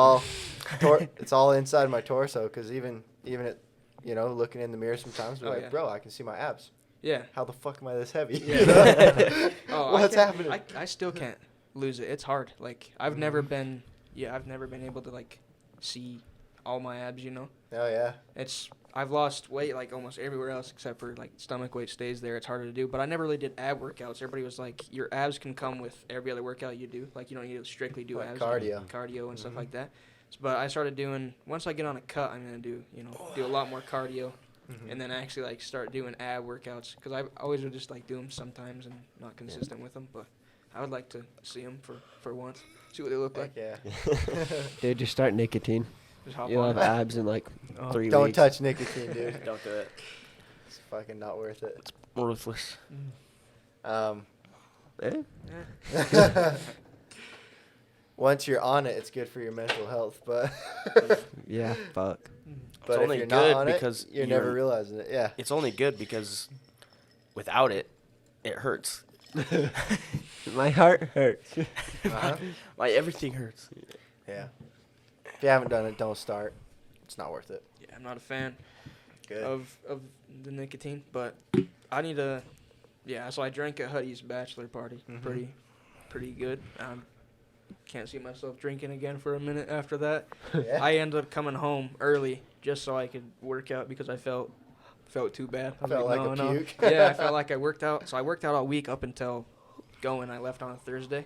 all inside my torso. Because even at, looking in the mirror sometimes, we're Oh, like, yeah. bro, I can see my abs. Yeah. How the fuck am I this heavy? Yeah. Oh, What's happening? I still can't lose it. It's hard. Like I've never been able to like see all my abs. Oh yeah. I've lost weight like almost everywhere else except for like stomach weight stays there. It's harder to do. But I never really did ab workouts. Everybody was like, your abs can come with every other workout you do. Like you don't need to strictly do Like abs. cardio. And stuff like that. But I started doing, once I get on a cut, I'm going to do a lot more cardio. Mhm. And then actually like start doing ab workouts. Because I always would just like do them sometimes and not consistent with them. But I would like to see them for once. See what they look Heck like. yeah. Dude, just start nicotine. Just hop You'll on. have abs in like Oh. 3 Don't weeks. touch nicotine, dude. Don't do it. It's fucking not worth it. Ruthless. Eh? Yeah. Once you're on it, it's good for your mental health, but Yeah, fuck. but if only you're good not on because it, you're you're- never realizing it. Yeah. It's only good because without it, it hurts. My heart hurts. Uh-huh. Like everything hurts. Yeah. If you haven't done it, don't start. It's not worth it. Yeah, I'm not a fan Good. of the nicotine, but I need to. Yeah, so I drank at Huddy's bachelor party. Mhm. Pretty good. Can't see myself drinking again for a minute after that. Yeah. I ended up coming home early just so I could work out because I felt too bad. I was Felt like no, a no. puke. Yeah, I felt like I worked out. So I worked out all week up until I left on a Thursday.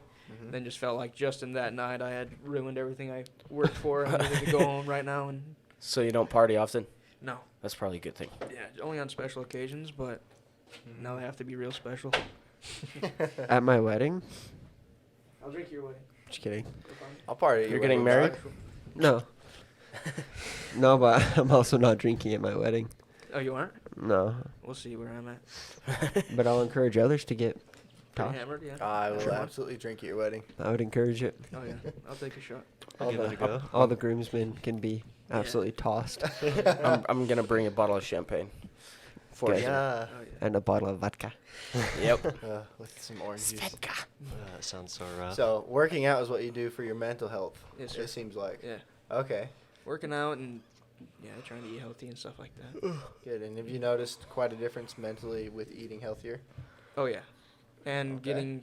Then just felt like just in that night I had ruined everything I worked for. I needed to go home right now. And So you don't party often? no, That's probably a good thing. yeah, only on special occasions, but now they have to be real special. At my wedding? I'll drink your wedding. Just kidding. I'll party. at You're your getting wedding, married? dog. No. No, but I'm also not drinking at my wedding. Oh, you aren't? No. We'll see where I'm at. But I'll encourage others to get Pretty tossed. hammered, yeah. I will Sure. absolutely drink at your wedding. I would encourage it. Oh yeah, I'll take a shot. I'll give it a go. All the groomsmen can be absolutely tossed. I'm going to bring a bottle of champagne. For Good. sure. Yeah. Oh yeah. And a bottle of vodka. Yep. With some orange juice. That sounds so rough. So working out is what you do for your mental health. Yes, sir. It seems like. Yeah. Okay. Working out and trying to eat healthy and stuff like that. Good. And have you noticed quite a difference mentally with eating healthier? Oh yeah, and Okay.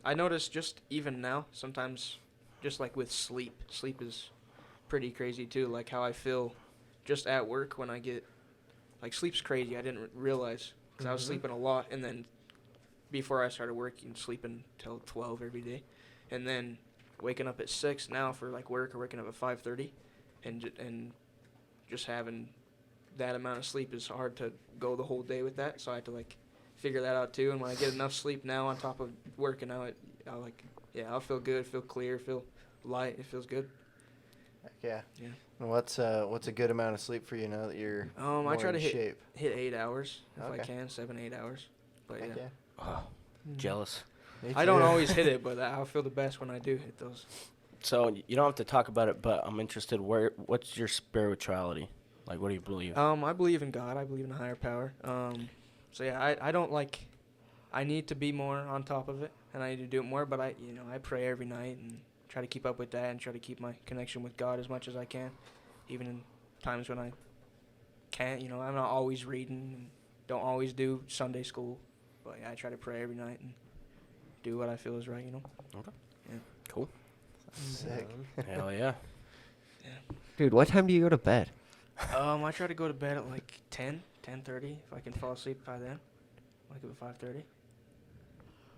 I notice just even now sometimes, just like with sleep is pretty crazy too. Like how I feel, just at work when I get, like sleep's crazy. I didn't realize because I was sleeping a lot, and then before I started working, sleeping till 12 every day, and then waking up at 6 now for like work, or waking up at 5:30, and just having that amount of sleep is hard to go the whole day with that. So I had to like figure that out too. And when I get enough sleep now on top of working out, I'll feel good, feel clear, feel light. It feels good. Heck yeah. Yeah. And what's a good amount of sleep for you now that you're I more try in to shape? hit 8 hours if I Okay. can, 7-8 hours. But Heck yeah. Oh, jealous. Me I don't too. always hit it, but I'll feel the best when I do hit those. So you don't have to talk about it, but I'm interested. What's your spirituality? Like, what do you believe? I believe in God. I believe in a higher power. So yeah, I don't like. I need to be more on top of it, and I need to do it more. But I pray every night and try to keep up with that, and try to keep my connection with God as much as I can, even in times when I can't. I'm not always reading, and don't always do Sunday school, but yeah, I try to pray every night and do what I feel is right. Cool. Sick. Hell yeah. Dude, what time do you go to bed? I try to go to bed at like 10:30 if I can fall asleep by then. Like at 5:30.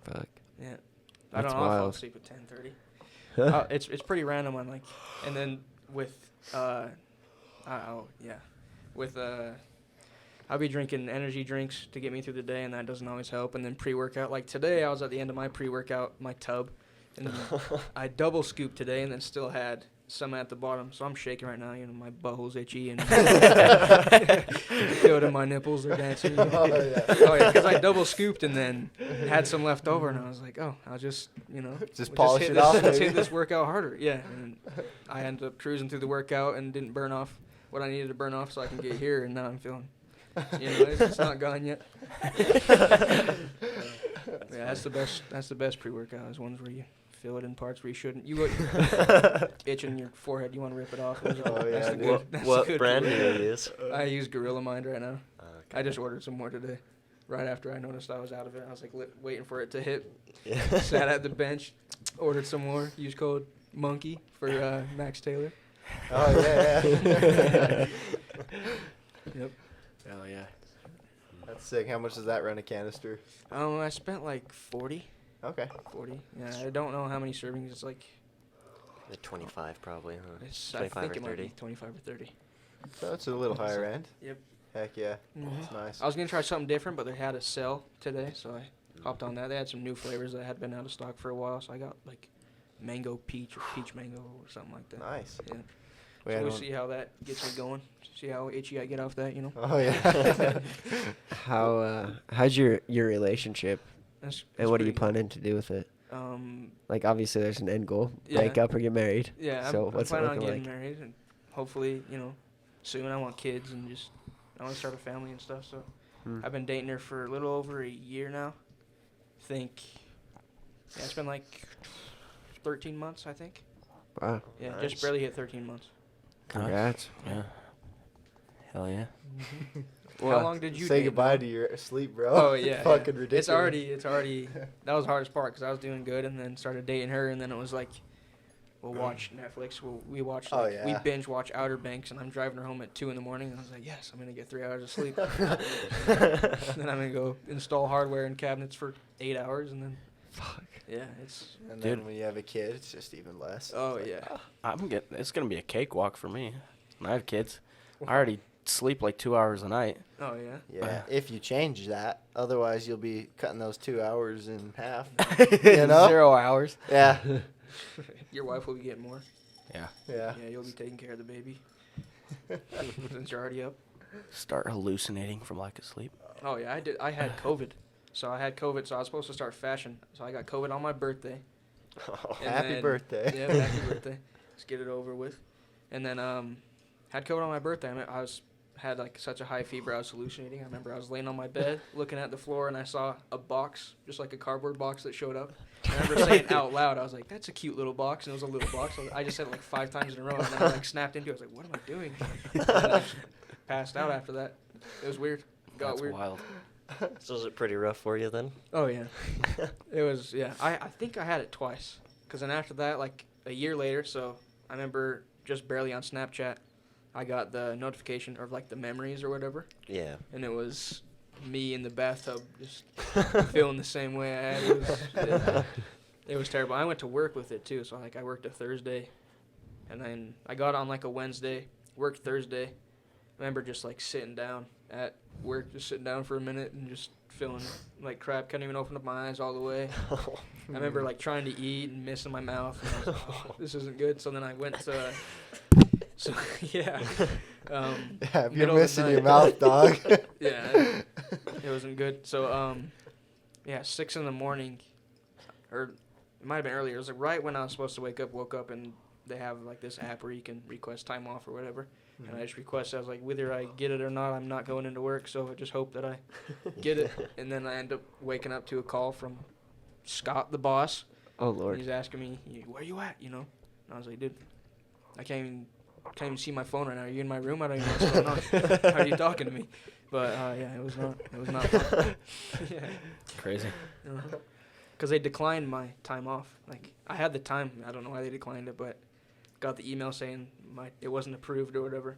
Fuck. Yeah. I That's don't know. I'll fall wild. asleep at 10:30. It's pretty random. I'm like, and then with I'll be drinking energy drinks to get me through the day, and that doesn't always help. And then pre-workout, like today, I was at the end of my pre-workout, my tub, and I double scooped today, and then still had some at the bottom. So I'm shaking right now. My butthole's itchy, and feel it in my nipples. They're dancing. Oh, yeah. Oh yeah, because I double scooped and then had some left over, and I was like, oh, I'll just Just polish hit it this, off, Let's hit maybe. this workout harder. Yeah, and I ended up cruising through the workout and didn't burn off what I needed to burn off so I can get here, and now I'm feeling, it's not gone yet. Yeah, that's the best. That's the best pre-workout. Is ones where you feel it in parts where you shouldn't. You itching your forehead. You want to rip it off. Those are- Oh, yeah, that's the dude. good. That's What the good brand do pre-workout. you use? I use Gorilla Mind right now. Okay. I just ordered some more today. Right after I noticed I was out of it, I was like waiting for it to hit. Yeah. Sat at the bench, ordered some more. Use code Monkey for Max Taylor. Oh yeah. Yep. Hell yeah. That's sick. How much does that run a canister? I spent like 40. Okay. 40. Yeah, I don't know how many servings. It's like The 25 probably, huh? I 25 think or it might 30. be 25 or 30. So it's a little higher end. Yep. Heck yeah. Mhm. That's nice. I was gonna try something different, but they had a sale today, so I hopped on that. They had some new flavors that had been out of stock for a while, so I got like mango peach or peach mango or something like that. Nice. Yeah. Wait, So I we'll don't- see how that gets me going. See how itchy I get off that, Oh yeah. How's your relationship, That's and what are you pretty planning to do with it? good. Like, obviously, there's an end goal: Yeah. break up or get married. Yeah, So I'm what's it planning on looking getting like? married, and hopefully, soon. I want kids and just I want to start a family and stuff. So I've been dating her for a little over a year now. It's been like 13 months, I think. Wow. Yeah, Nice. just barely hit 13 months. Congrats. Yeah. Hell yeah. How long did you say date, goodbye Noah? to your sleep, bro? Oh yeah, Fucking yeah. ridiculous. It's already. That was the hardest part because I was doing good, and then started dating her, and then it was like, we'll watch Netflix. We watch. Oh, Like, We yeah. binge watch Outer Banks, and I'm driving her home at 2 a.m, and I was like, yes, I'm gonna get 3 hours of sleep. Then I'm gonna go install hardware and cabinets for 8 hours, and then Fuck. Yeah, it's. And Dude. then when you have a kid, it's just even less. Oh It's yeah. It's gonna be a cakewalk for me. When I have kids, I already sleep like 2 hours a night. Oh yeah. Yeah, if you change that. Otherwise, you'll be cutting those 2 hours in half. You know? 0 hours. Yeah. Your wife will be getting more. Yeah. Yeah. Yeah, you'll be taking care of the baby. Since you're already up. Start hallucinating from lack of sleep. Oh yeah, I did. I had COVID, so I was supposed to start fashion. So I got COVID on my birthday. Oh. And Happy then- birthday. Yeah, happy birthday. Let's get it over with. And then had COVID on my birthday. Had like such a high fever, I was hallucinating. I remember I was laying on my bed, looking at the floor, and I saw a box, just like a cardboard box that showed up. And I remember saying out loud, I was like, "That's a cute little box," and it was a little box. So I just said it like 5 times in a row, and then I like snapped into it. I was like, "What am I doing?" And I just passed out after that. It was weird. Got That's weird. wild. So was it pretty rough for you then? Oh yeah, it was. Yeah, I think I had it twice. Cause then after that, like a year later, so I remember just barely on Snapchat, I got the notification of like the memories or whatever, Yeah. and it was me in the bathtub just feeling the same way I had. It was terrible. I went to work with it too, so like I worked a Thursday, and then I got on like a Wednesday, worked Thursday. I remember just like sitting down at work, just sitting down for a minute and just feeling like crap. Couldn't even open up my eyes all the way. I remember like trying to eat and missing my mouth. And I was like, oh, this isn't good. So then I went to, yeah. Yeah, if you're middle of the missing your night. mouth, dog. Yeah, it wasn't good. So, yeah, 6 in the morning, or it might have been earlier. It was like right when I was supposed to woke up, and they have like this app where you can request time off or whatever. And I just requested, I was like, whether I get it or not, I'm not going into work, so I just hope that I get it. And then I end up waking up to a call from Scott, the boss. Oh And Lord. he's asking me, where you at, And I was like, dude, I can't even see my phone right now. Are you in my room? I don't even know what's going on. How are you talking to me? But, yeah, it was not fun. Yeah. Crazy. Because they declined my time off. Like, I had the time. I don't know why they declined it, but got the email saying it wasn't approved or whatever.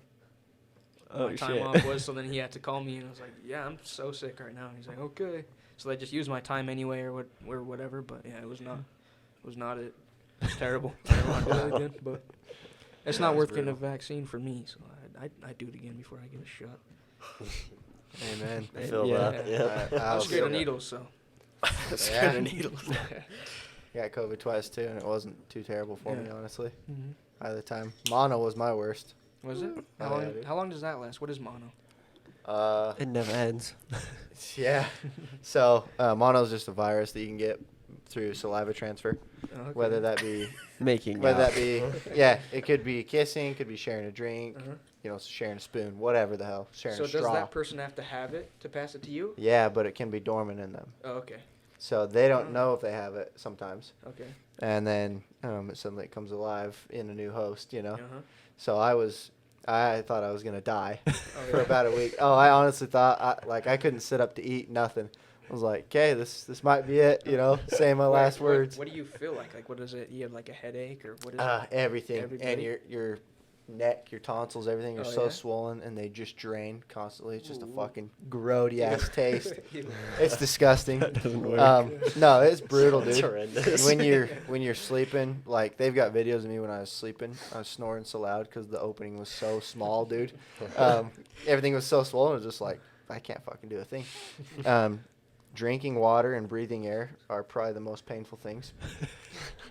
Oh My time shit. off was, so then he had to call me, and I was like, yeah, I'm so sick right now. And he's like, okay. So they just used my time anyway or whatever, but yeah, it was not it. It was terrible. I don't want to do it again, but it's not That's worth getting a brutal. vaccine for me, so I'd do it again before I get a shot. Amen. I feel Yeah. that. Yeah. I was scared of Yeah. needles, so. Scared of needles. Got COVID twice too, and it wasn't too terrible for me, Yeah. honestly. Mhm. Either time. Mono was my worst. Was it? Oh, yeah, dude. How long does that last? What is mono? It never ends. Yeah. So mono is just a virus that you can get through saliva transfer. Oh, okay. Whether that be, Making whether out. that be, yeah, it could be kissing, could be sharing a drink, Uh-huh. sharing a spoon, whatever the hell, sharing So a does straw. that person have to have it to pass it to you? Yeah, but it can be dormant in them, Oh, okay. so they don't Oh. know if they have it sometimes. Okay. And then it suddenly comes alive in a new host, Uh-huh. So I thought I was gonna die Oh, for yeah. about a week. Oh, I honestly thought I couldn't sit up to eat nothing. I was like, okay, this might be it, Say my Wait, last what- words. What do you feel like? Like, what is it? You have like a headache or what is it? Everything, Everybody? and your neck, your tonsils, everything are Oh, so yeah? swollen, and they just drain constantly. It's just a Ooh. fucking grody ass taste. Ew. It's disgusting. That doesn't work. No, it's brutal, It's dude. horrendous. when you're sleeping, like they've got videos of me when I was sleeping. I was snoring so loud because the opening was so small, dude. Everything was so swollen. It was just like I can't fucking do a thing. Drinking water and breathing air are probably the most painful things.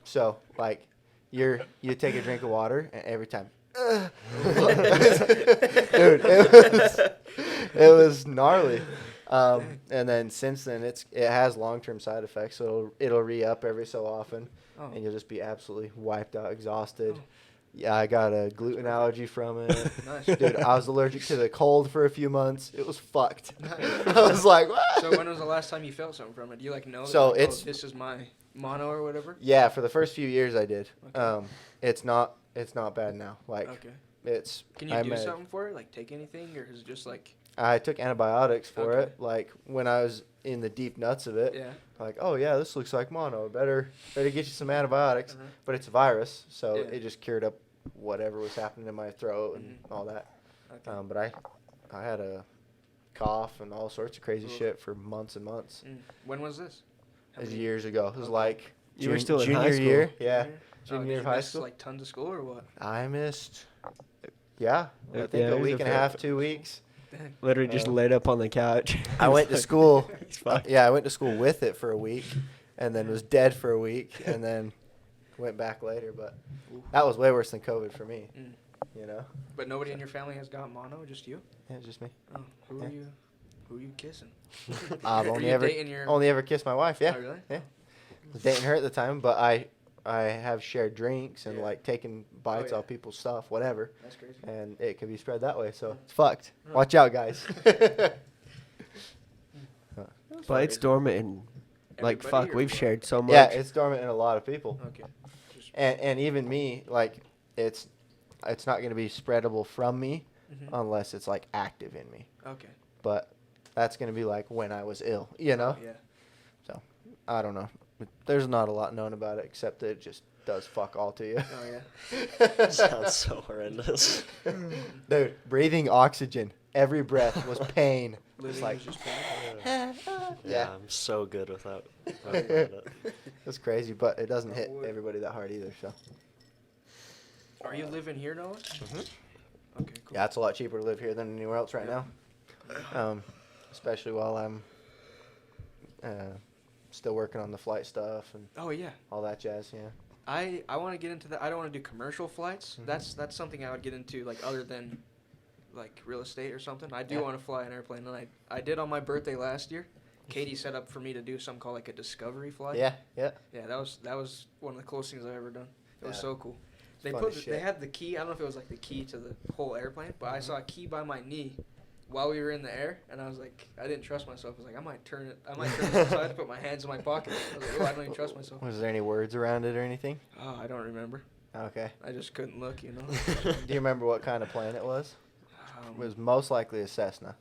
So like, you take a drink of water and every time. Dude, it was gnarly. And then since then, it has long-term side effects. So it'll re-up every so often, Oh. and you'll just be absolutely wiped out, exhausted. Oh. Yeah, I got a gluten allergy from it. Nice. Dude, I was allergic to the cold for a few months. It was fucked. I was like, what? So when was the last time you felt something from it? Do you like know? So that, like, it's- this is my mono or whatever. Yeah, for the first few years I did. Okay. It's not bad now. Like Okay. it's. Can you I do med- something for it? Like take anything, or is it just like? I took antibiotics for Okay. it. Like when I was in the deep nuts of it. Yeah. Like, oh yeah, this looks like mono. Better get you some antibiotics. Uh-huh. But it's a virus, so Yeah. it just cured up whatever was happening in my throat and Mhm. all that. Okay. But I had a cough and all sorts of crazy Ugh. shit for months and months. When was this? It was years ago. It was like You were still in high junior school. year. Yeah. Junior Junior year of high school. Like tons of school or what? I missed. Yeah. I Yeah, think it a was week a and a fair- half, 2 weeks. Dang. Literally just laid up on the couch. I went to school. He's fucked. Yeah, I went to school with it for a week, and then was dead for a week, and then went back later. But that was way worse than COVID for me. Mm. You know. But nobody in your family has got mono, just you? Yeah, just me. Oh, who Yeah. are you? Who are you kissing? I've Are only you ever dating your- only ever kissed my wife. Yeah. Oh, really? Yeah. I was dating her at the time, but I have shared drinks and Yeah. like taken bites yeah. off people's stuff, whatever, That's crazy. and it can be spread that way. So it's fucked. Watch out, guys. But it's dormant and like Everybody fuck, or we've what? shared so much. Yeah, it's dormant in a lot of people, Okay. Just, and even me, like it's not going to be spreadable from me Mhm. unless it's like active in me. Okay. But that's going to be like when I was ill, you know. Yeah. So I don't know. There's not a lot known about it except that it just does fuck all to you. Oh, yeah. Sounds so horrendous. Dude, breathing oxygen, every breath was pain. Living It's like, is just bad. Yeah, I'm so good without it. it's crazy, but it doesn't Oh, hit boy. everybody that hard either. So Are you living here, Noah? Mhm. Okay, cool. yeah, it's a lot cheaper to live here than anywhere else right now. Especially while I'm still working on the flight stuff and Oh, yeah. all that jazz. Yeah. I want to get into that. I don't want to do commercial flights. Mhm. That's something I would get into, like, other than, like, real estate or something. I do Yeah. want to fly an airplane, and I did on my birthday last year. Katie set up for me to do something called, like, a discovery flight. Yeah. Yeah. Yeah, that was one of the coolest things I've ever done. It was Yeah. so cool. They fun put as they shit. had the key. I don't know if it was like the key to the whole airplane, but I saw a key by my knee while we were in the air, and I was like, I didn't trust myself. I was like, I might turn this aside to put my hands in my pocket. I was like, oh, I don't even trust myself. Was there any words around it or anything? Oh, I don't remember. Okay. I just couldn't look, you know. Do you remember what kind of plane it was? It was most likely a Cessna.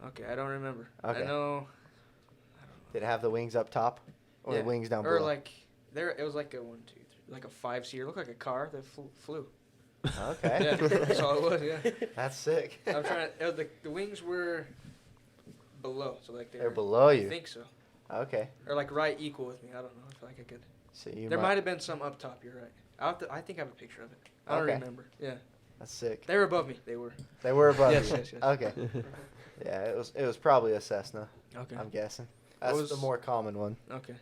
Okay, I don't remember. Okay. I know. Did it have the wings up top or Yeah. the wings down Or below? like it was like a 1, 2, 3, like a 5-seater. It looked like a car that flew. Okay. Yeah, that's all it was. Yeah. That's sick. I'm trying to. The wings were below, so like They're below I you. think so. Okay. Or like right equal with me. I don't know. I feel like I could. So you There might have been some up top. You're right. I think I have a picture of it. I don't Okay. remember. Yeah. That's sick. They were above me. They were. They were above Yes, you. yes, yes. Okay. Yeah, it was probably a Cessna. Okay. I'm guessing. That's was- the more common one. Okay.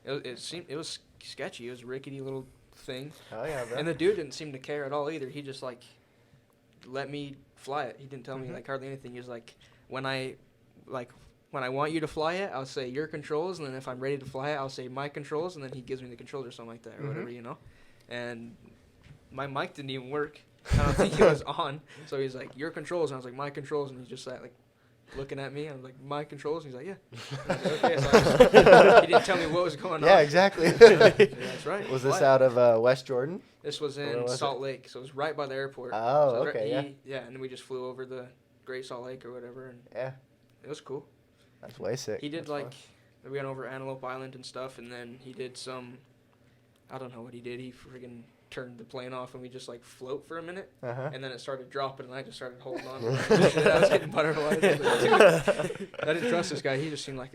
It was sketchy. It was a rickety little thing. Oh yeah, bro. And the dude didn't seem to care at all either. He just like let me fly it. He didn't tell me Mhm. like hardly anything. He was like, when I want you to fly it, I'll say your controls, and then if I'm ready to fly it, I'll say my controls, and then he gives me the controls or something like that or whatever, Mhm. you know. And my mic didn't even work. I don't think it was on. So he's like, your controls, and I was like, my controls, and he just sat like looking at me. I was like, my controls, and he's like, yeah. I was like, okay. So he didn't tell me what was going on. Yeah, exactly. Yeah, that's right. Was this Fly it. out of West Jordan? This was Where in was it? Salt Lake, so it was right by the airport. Oh, So okay, yeah. Yeah, and then we just flew over the Great Salt Lake or whatever, and Yeah, it was cool. that's way sick. He did That's like, fun. we went over Antelope Island and stuff, and then he did some, I don't know what he did. He friggin' turned the plane off, and we just like float for a minute, Uh-huh. and then it started dropping, and I just started holding on. I was getting butterflies. I was like, dude, I didn't trust this guy. He just seemed like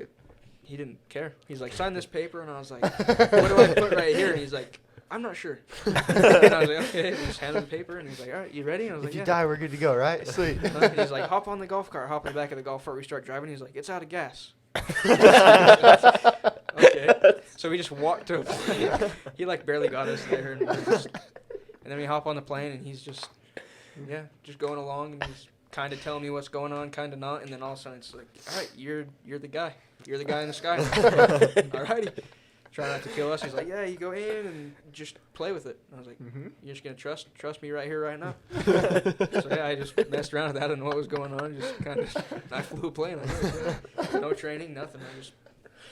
he didn't care. He's like, sign this paper, and I was like, what do I put right here? And he's like, I'm not sure. And I was like, okay. And just handed the paper, and he's like, all right, you ready? And I was If like, you yeah. die, we're good to go, right? Sweet. And he's like, hop on the golf cart. Hop in the back of the golf cart. We start driving. He's like, it's out of gas. Okay. So we just walked to a plane. He like barely got us there, and then we hop on the plane, and he's just going along, and he's kind of telling me what's going on, kind of not, and then all of a sudden it's like, all right, you're the guy. You're the guy in the sky. Alrighty. Try not to kill us. He's like, yeah, you go in and just play with it. I was like, Mhm. you're just gonna trust me right here, right now. So yeah, I just messed around with that. I didn't know what was going on. Just kind of, I flew a plane. I guess, yeah. No training, nothing. I just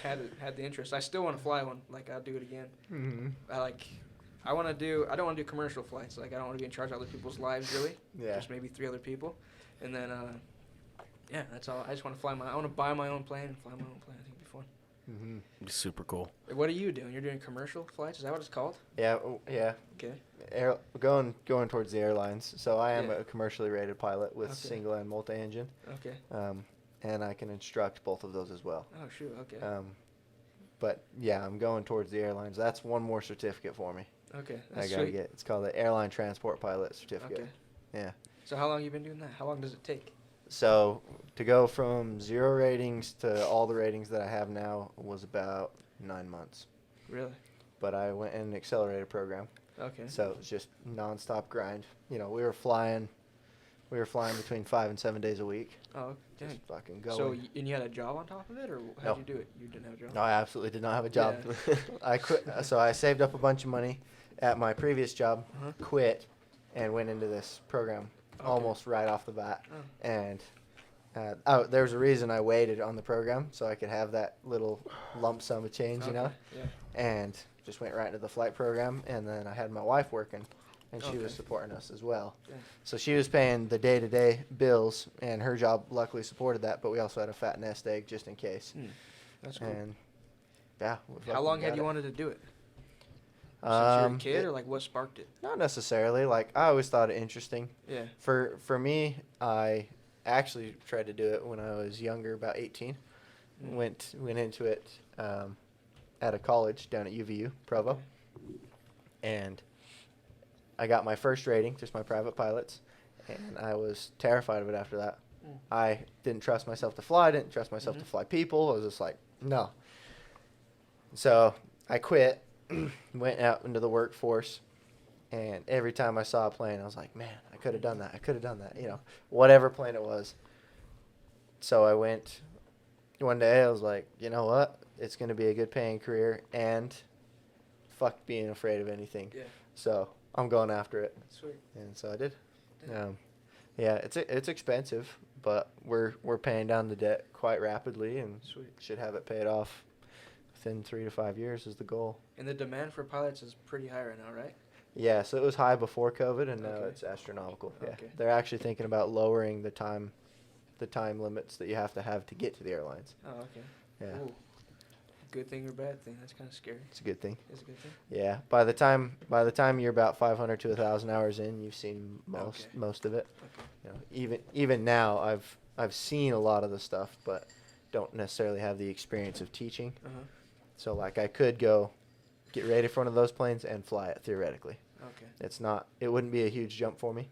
had the interest. I still want to fly one. Like I'll do it again. Mhm. I don't want to do commercial flights. Like I don't want to be in charge of other people's lives really. Yeah. Just maybe 3 other people, and then yeah, that's all. I just want to fly I want to buy my own plane and fly my own plane. I think it'd be fun. Mhm. It'd be super cool. What are you doing? You're doing commercial flights? Is that what it's called? Yeah. Yeah. Okay. Going towards the airlines. So I am Yeah. a commercially rated pilot with Okay. single and multi-engine, Okay. and I can instruct both of those as well. Oh shoot. Okay. But yeah, I'm going towards the airlines. That's one more certificate for me. Okay, I that's gotta sweet. get. It's called the Airline Transport Pilot Certificate. Okay. Yeah. So how long you been doing that? How long does it take? So to go from 0 ratings to all the ratings that I have now was about 9 months. Really? But I went in an accelerated program, Okay. so it was just nonstop grind. You know, we were flying between 5 and 7 days a week. Oh, dang. Just fucking going. So and you had a job on top of it, or how'd No. you do it? You didn't have a job. No, I absolutely did not have a job. Yeah. I quit. So I saved up a bunch of money at my previous job, Uh-huh. quit, and went into this program Okay. almost right off the bat. Oh. And there was a reason I waited on the program so I could have that little lump sum of change, you know, Okay, Yeah. and just went right into the flight program. And then I had my wife working, and she was Okay. supporting us as well. Yeah. So she was paying the day-to-day bills, and her job luckily supported that. But we also had a fat nest egg just in case. That's cool. And yeah. we How fucking long got had you it. wanted to do it? Since you were a kid, it- or like what sparked it? Not necessarily. Like I always thought it interesting. Yeah. For me, I actually tried to do it when I was younger, about 18. Mm. Went into it at a college down at UVU, Provo, Okay. and I got my first rating, just my private pilots, and I was terrified of it after that. Mm. I didn't trust myself to fly. Didn't trust myself Mhm. to fly people. I was just like, no. So I quit, went out into the workforce, and every time I saw a plane, I was like, man, I could have done that. I could have done that. You know, whatever plane it was. So I went one day. I was like, you know what? It's going to be a good paying career, and fuck being afraid of anything. Yeah. So I'm going after it, Sweet. and so I did. Damn. Yeah, it's expensive, but we're paying down the debt quite rapidly, and Sweet. should have it paid off within 3 to 5 years is the goal. And the demand for pilots is pretty high right now, right? Yeah, so it was high before COVID, and now Okay. it's astronomical. Yeah, Okay. they're actually thinking about lowering the time limits that you have to get to the airlines. Oh, okay. Yeah, Ooh. Good thing or bad thing? That's kind of scary. it's a good thing. It's a good thing. Yeah, by the time you're about 500 to 1,000 hours in, you've seen Okay. most of it. Okay. You know, even now, I've seen a lot of the stuff, but don't necessarily have the experience of teaching. Uh-huh. So like I could go get ready for one of those planes and fly it theoretically. Okay. It wouldn't be a huge jump for me.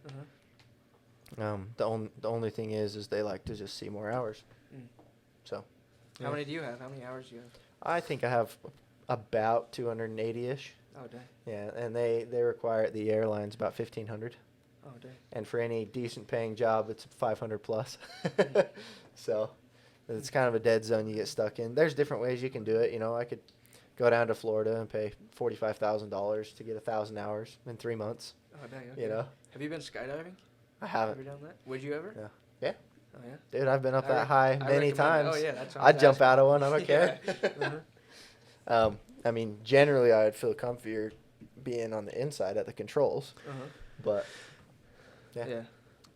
Uh-huh. The only thing is they like to just see more hours. Mm. So. How many do you have? How many hours do you have? I think I have about 280-ish. Oh, dang. Yeah, and they require at the airlines about 1,500. Oh, dang. And for any decent paying job, it's 500 plus. Mm. So it's kind of a dead zone you get stuck in. There's different ways you can do it. You know, I could go down to Florida and pay $45,000 to get 1,000 hours in 3 months. Oh, dang. Okay. You know, Have you been skydiving? I Ever haven't. done that? Would you ever? Yeah. Yeah. Oh, yeah. Dude, I've been up I that rec- high I many recommend it. times. Oh, yeah. That's what I was I'd jump asking. out of one. I don't care. Yeah. Uh-huh. I mean, generally, I'd feel comfier being on the inside at the controls, Uh-huh. but yeah, Yeah.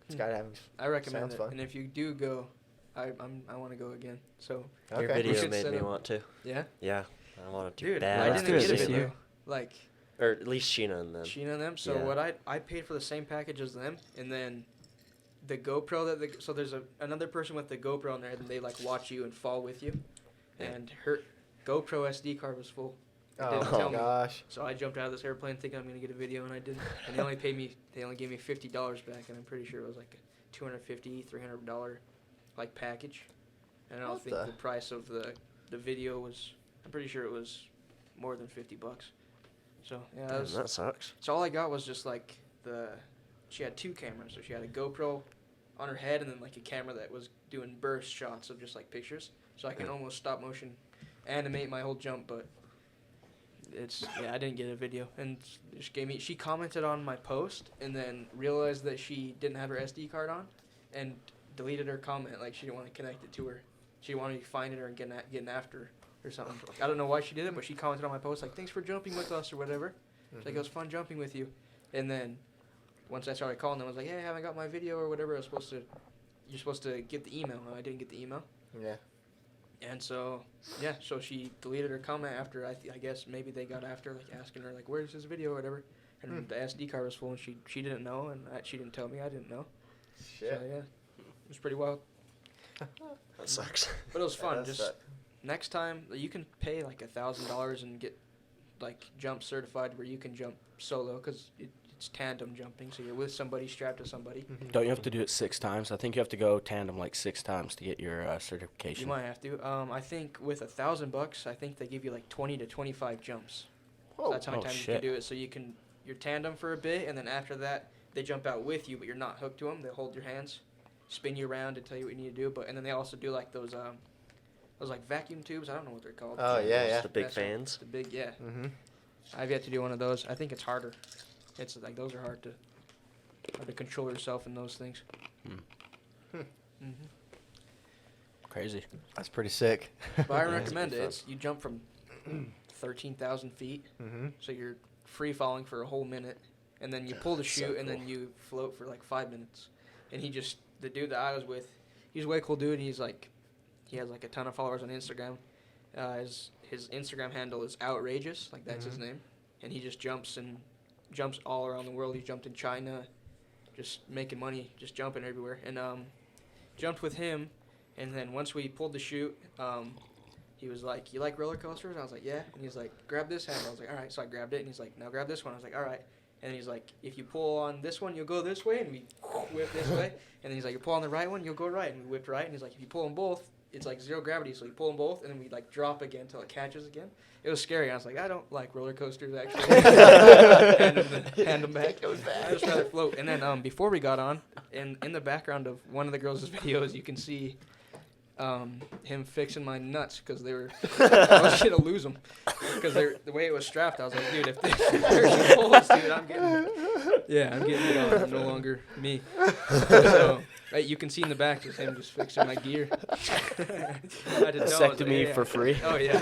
skydiving's I recommend sounds it. fun. And if you do go, I want to go again. So, Your Okay. We video should made set me up- want to. yeah. Yeah, I wanted to Dude, bad. I let's didn't do it get a this video. year. Like, Or at least Sheena and them. Sheena and them. So Yeah. what I paid for the same package as them, and then the GoPro so there's another person with the GoPro on there, and they like watch you and fall with you, Yeah. and her GoPro SD card was full. It Oh didn't my tell me. gosh. So I jumped out of this airplane thinking I'm gonna get a video, and I didn't. And they only gave me $50 back, and I'm pretty sure it was like a $250, $300 like package. And I don't What think the- the price of the video was. I'm pretty sure it was more than $50. So yeah, Damn, that sucks. so all I got was just like she had 2 cameras. So she had a GoPro on her head and then like a camera that was doing burst shots of just like pictures. So I can almost stop motion animate my whole jump, but I didn't get a video. And she commented on my post and then realized that she didn't have her SD card on and deleted her comment. Like she didn't want to connect it to her. She didn't want me to find it or getting after her or something. I don't know why she did it, but she commented on my post like, thanks for jumping with us or whatever. It's like, it was fun jumping with you. And then once I started calling them, I was like, hey, I haven't got my video or whatever. You're supposed to get the email. No, I didn't get the email. Yeah. And so, yeah, so she deleted her comment after, I guess maybe they got after, like, asking her, like, where's this video or whatever. And the SD card was full, and she didn't know, and she didn't tell me. I didn't know. Shit. So, yeah, it was pretty wild. That sucks. But it was fun. that Just sucks. next time you can pay like $1,000 and get like jump certified where you can jump solo because it's tandem jumping, so you're with somebody strapped to somebody. Don't you have to do it 6 times? I think you have to go tandem like 6 times to get your certification. You might have to. I think with $1,000, I think they give you like 20 to 25 jumps. So that's how many times you can do it. So you're tandem for a bit, and then after that, they jump out with you, but you're not hooked to them. They hold your hands, spin you around, and tell you what you need to do. And then they also do like those like vacuum tubes. I don't know what they're called. Oh, yeah. The big fans. The big, yeah. Mm-hmm. I've yet to do one of those. I think it's harder. It's like those are hard to control yourself in those things. Crazy. That's pretty sick. But I Yeah, recommend it's it. pretty You jump from 13,000 feet, Mm-hmm. so you're free falling for a whole minute, and then you pull the So chute, and then cool. you float for like 5 minutes. And the dude that I was with, he's a way cool dude. He has like a ton of followers on Instagram. His Instagram handle is outrageous, like that's his name, and he just jumps all around the world. He jumped in China, just making money, just jumping everywhere. And jumped with him, and then once we pulled the chute, he was like, "You like roller coasters?" And I was like, "Yeah." And he's like, "Grab this handle." I was like, "All right." So I grabbed it, and he's like, "Now grab this one." I was like, "All right." And he's like, "If you pull on this one, you'll go this way," and we whip this way. And then he's like, "You pull on the right one, you'll go right," and we whipped right. And he's like, "If you pull them both, it's like 0 gravity." So you pull them both, and then we like drop again until it catches again. It was scary. I was like, I don't like roller coasters actually. hand them back. I just rather float. And then before we got on, in the background of one of the girls' videos, you can see him fixing my nuts because they were. I was gonna lose them because the way it was strapped. I was like, dude, if there's holes, dude, I'm getting it on. No longer me. So you can see in the back just him just fixing my gear. Vasectomy for free. Oh yeah,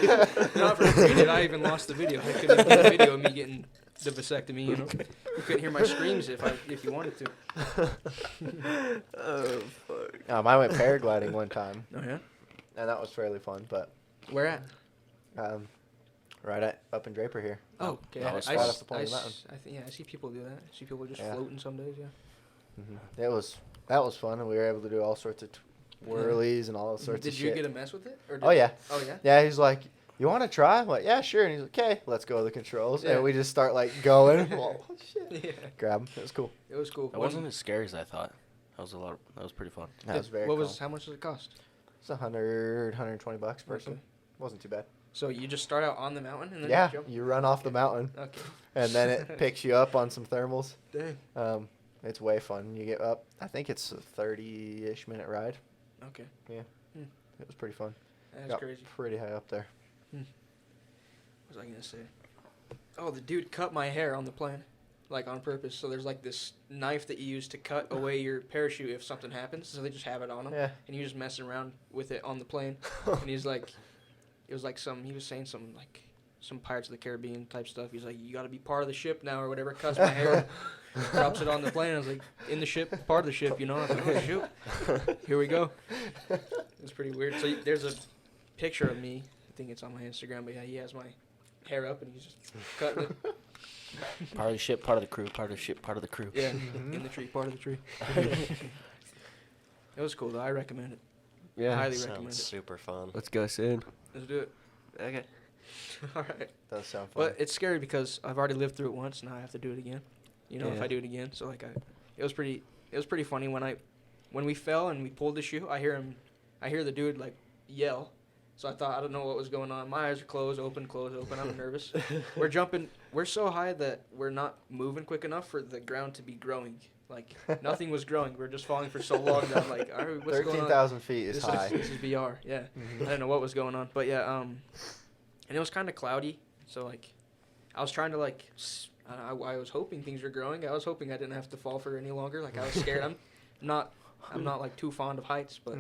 not for free. Dude, I even lost the video. I couldn't even get a video of me getting the vasectomy. You couldn't hear my screams if you wanted to. Oh, fuck. I went paragliding one time, Oh yeah. and that was fairly fun. But Where at? right up in Draper here. Oh, okay. that was I fun. Off the Pony Mountain. I think I see people do that. I see people just Yeah. floating some days. Yeah. That was fun, and we were able to do all sorts of whirlies and all those sorts Did of you shit. get a mess with it? Or Oh, yeah. Oh yeah. Yeah, he's like, "You want to try?" I'm like, "Yeah, sure." And he's like, "Okay, let's go to the controls." Yeah. And we just start like going. Oh shit! Yeah. Grab him. It was cool. It was cool. That wasn't as scary as I thought. That was pretty fun. That was very. What cool. was? How much does it cost? It's $120 per person. Okay. Wasn't too bad. So you just start out on the mountain and then Yeah, you jump. you run off the mountain, Okay. and then it picks you up on some thermals. Dang. It's way fun. You get up. I think it's a 30-ish minute ride. Okay. It was pretty fun. That's Got crazy. pretty high up there. What was I gonna say? Oh, the dude cut my hair on the plane, like on purpose. So there's like this knife that you use to cut away your parachute if something happens. So they just have it on them, Yeah. and you just messing around with it on the plane. And he's like, he was saying some like some Pirates of the Caribbean type stuff. He's like, "You got to be part of the ship now," or whatever. Cuts my hair, drops it on the plane. I was like, "In the ship, part of the ship," you know. I was like, "Oh shoot, here we go." It's pretty weird. So there's a picture of me. I think it's on my Instagram, but yeah, he has my hair up and he's just cutting it. Part of the ship, part of the crew, part of the ship, part of the crew. Yeah, in the tree, part of the tree. It was cool though. I recommend it. Yeah. Highly recommend Sounds it. super fun. Let's go soon. Let's do it. Okay. All right. Does sound fun. But it's scary because I've already lived through it once, and I have to do it again. You know, if Yeah. I do it again. So like, it was pretty funny when we fell and we pulled the chute. I hear the dude like yell. So I thought, I don't know what was going on. My eyes are closed, open. I'm nervous. We're jumping. We're so high that we're not moving quick enough for the ground to be growing. Like nothing was growing. We're just falling for so long that I'm like, all right, what's going on? 13,000 feet is high. This is VR. Yeah. I didn't know what was going on, but yeah. And it was kind of cloudy, so like, I was trying to like, I was hoping things were growing. I was hoping I didn't have to fall for any longer. Like I was scared. I'm not like too fond of heights, but.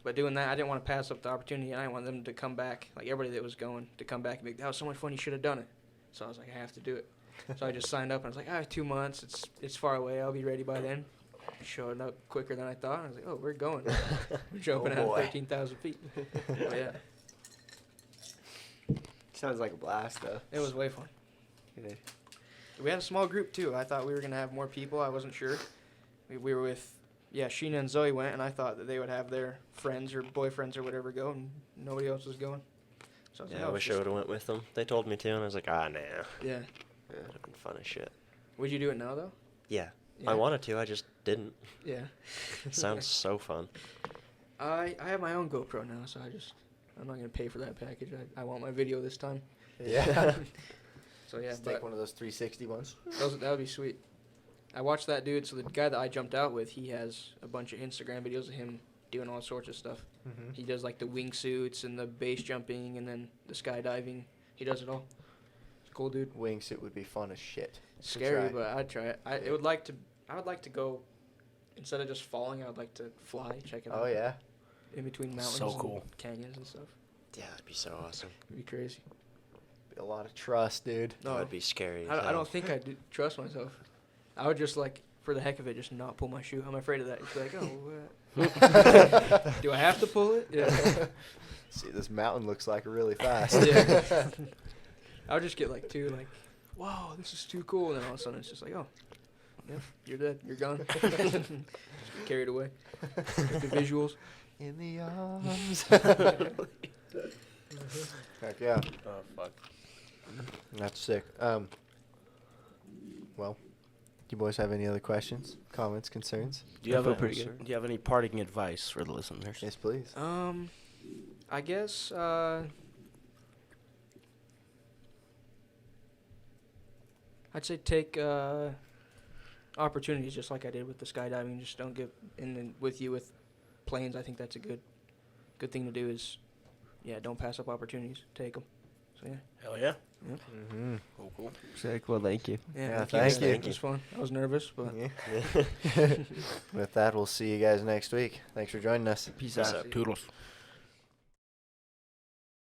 But doing that, I didn't want to pass up the opportunity. I didn't want them to come back, like everybody that was going, to come back and be like, that was so much fun, you should have done it. So I was like, I have to do it. So I just signed up, and I was like, 2 months, it's far away, I'll be ready by then. Showed up quicker than I thought. I was like, oh, we're going. We're jumping out of 13,000 feet. But yeah, Sounds like a blast, though. it was way fun. Yeah. We had a small group, too. I thought we were going to have more people. I wasn't sure. We were with Sheena and Zoe went, and I thought that they would have their friends or boyfriends or whatever go, and nobody else was going. So I was like, Yeah, I oh, wish it's I would have went with them. They told me to, and I was like, nah. yeah. That would have been fun as shit. Would you do it now though? Yeah. Yeah. I wanted to, I just didn't. Yeah. Sounds so fun. I have my own GoPro now, so I'm not gonna pay for that package. I want my video this time. Yeah. So yeah, Just but take one of those 360 ones. that would be sweet. I watched that dude. So the guy that I jumped out with, he has a bunch of Instagram videos of him doing all sorts of stuff. Mm-hmm. He does like the wingsuits and the base jumping and then the skydiving. He does it all. It's a cool dude. Wingsuit would be fun as shit. Scary, try. but I'd try it. I would like to go. Instead of just falling, I would like to fly. Check it out. Oh, yeah. In between mountains. So cool. And canyons and stuff. Yeah, that'd be so awesome. It'd be crazy. Be a lot of trust, dude. That would be scary. as I hell. don't think I'd trust myself. I would just like, for the heck of it, just not pull my shoe. I'm afraid of that. It's like, oh, do I have to pull it? Yeah. See, this mountain looks like really fast. Yeah. I would just get like wow, this is too cool. And then all of a sudden it's just like, oh, yeah, you're dead. You're gone. Just get carried away with the visuals. In the arms. Heck yeah. Oh, fuck. That's sick. Well, do you boys have any other questions, comments, concerns? Do you have feel pretty good. Do you have any parting advice for the listeners? Yes, please. I guess I'd say take opportunities just like I did with the skydiving. Just don't get with planes. I think that's a good thing to do is, don't pass up opportunities. Take them. So yeah. Hell yeah. Mm-hmm. Cool. Sick. Well, thank you. Yeah, thank thank you. It was fun. I was nervous, but Yeah. With that, we'll see you guys next week. Thanks for joining us. Peace Peace out. out. Toodles.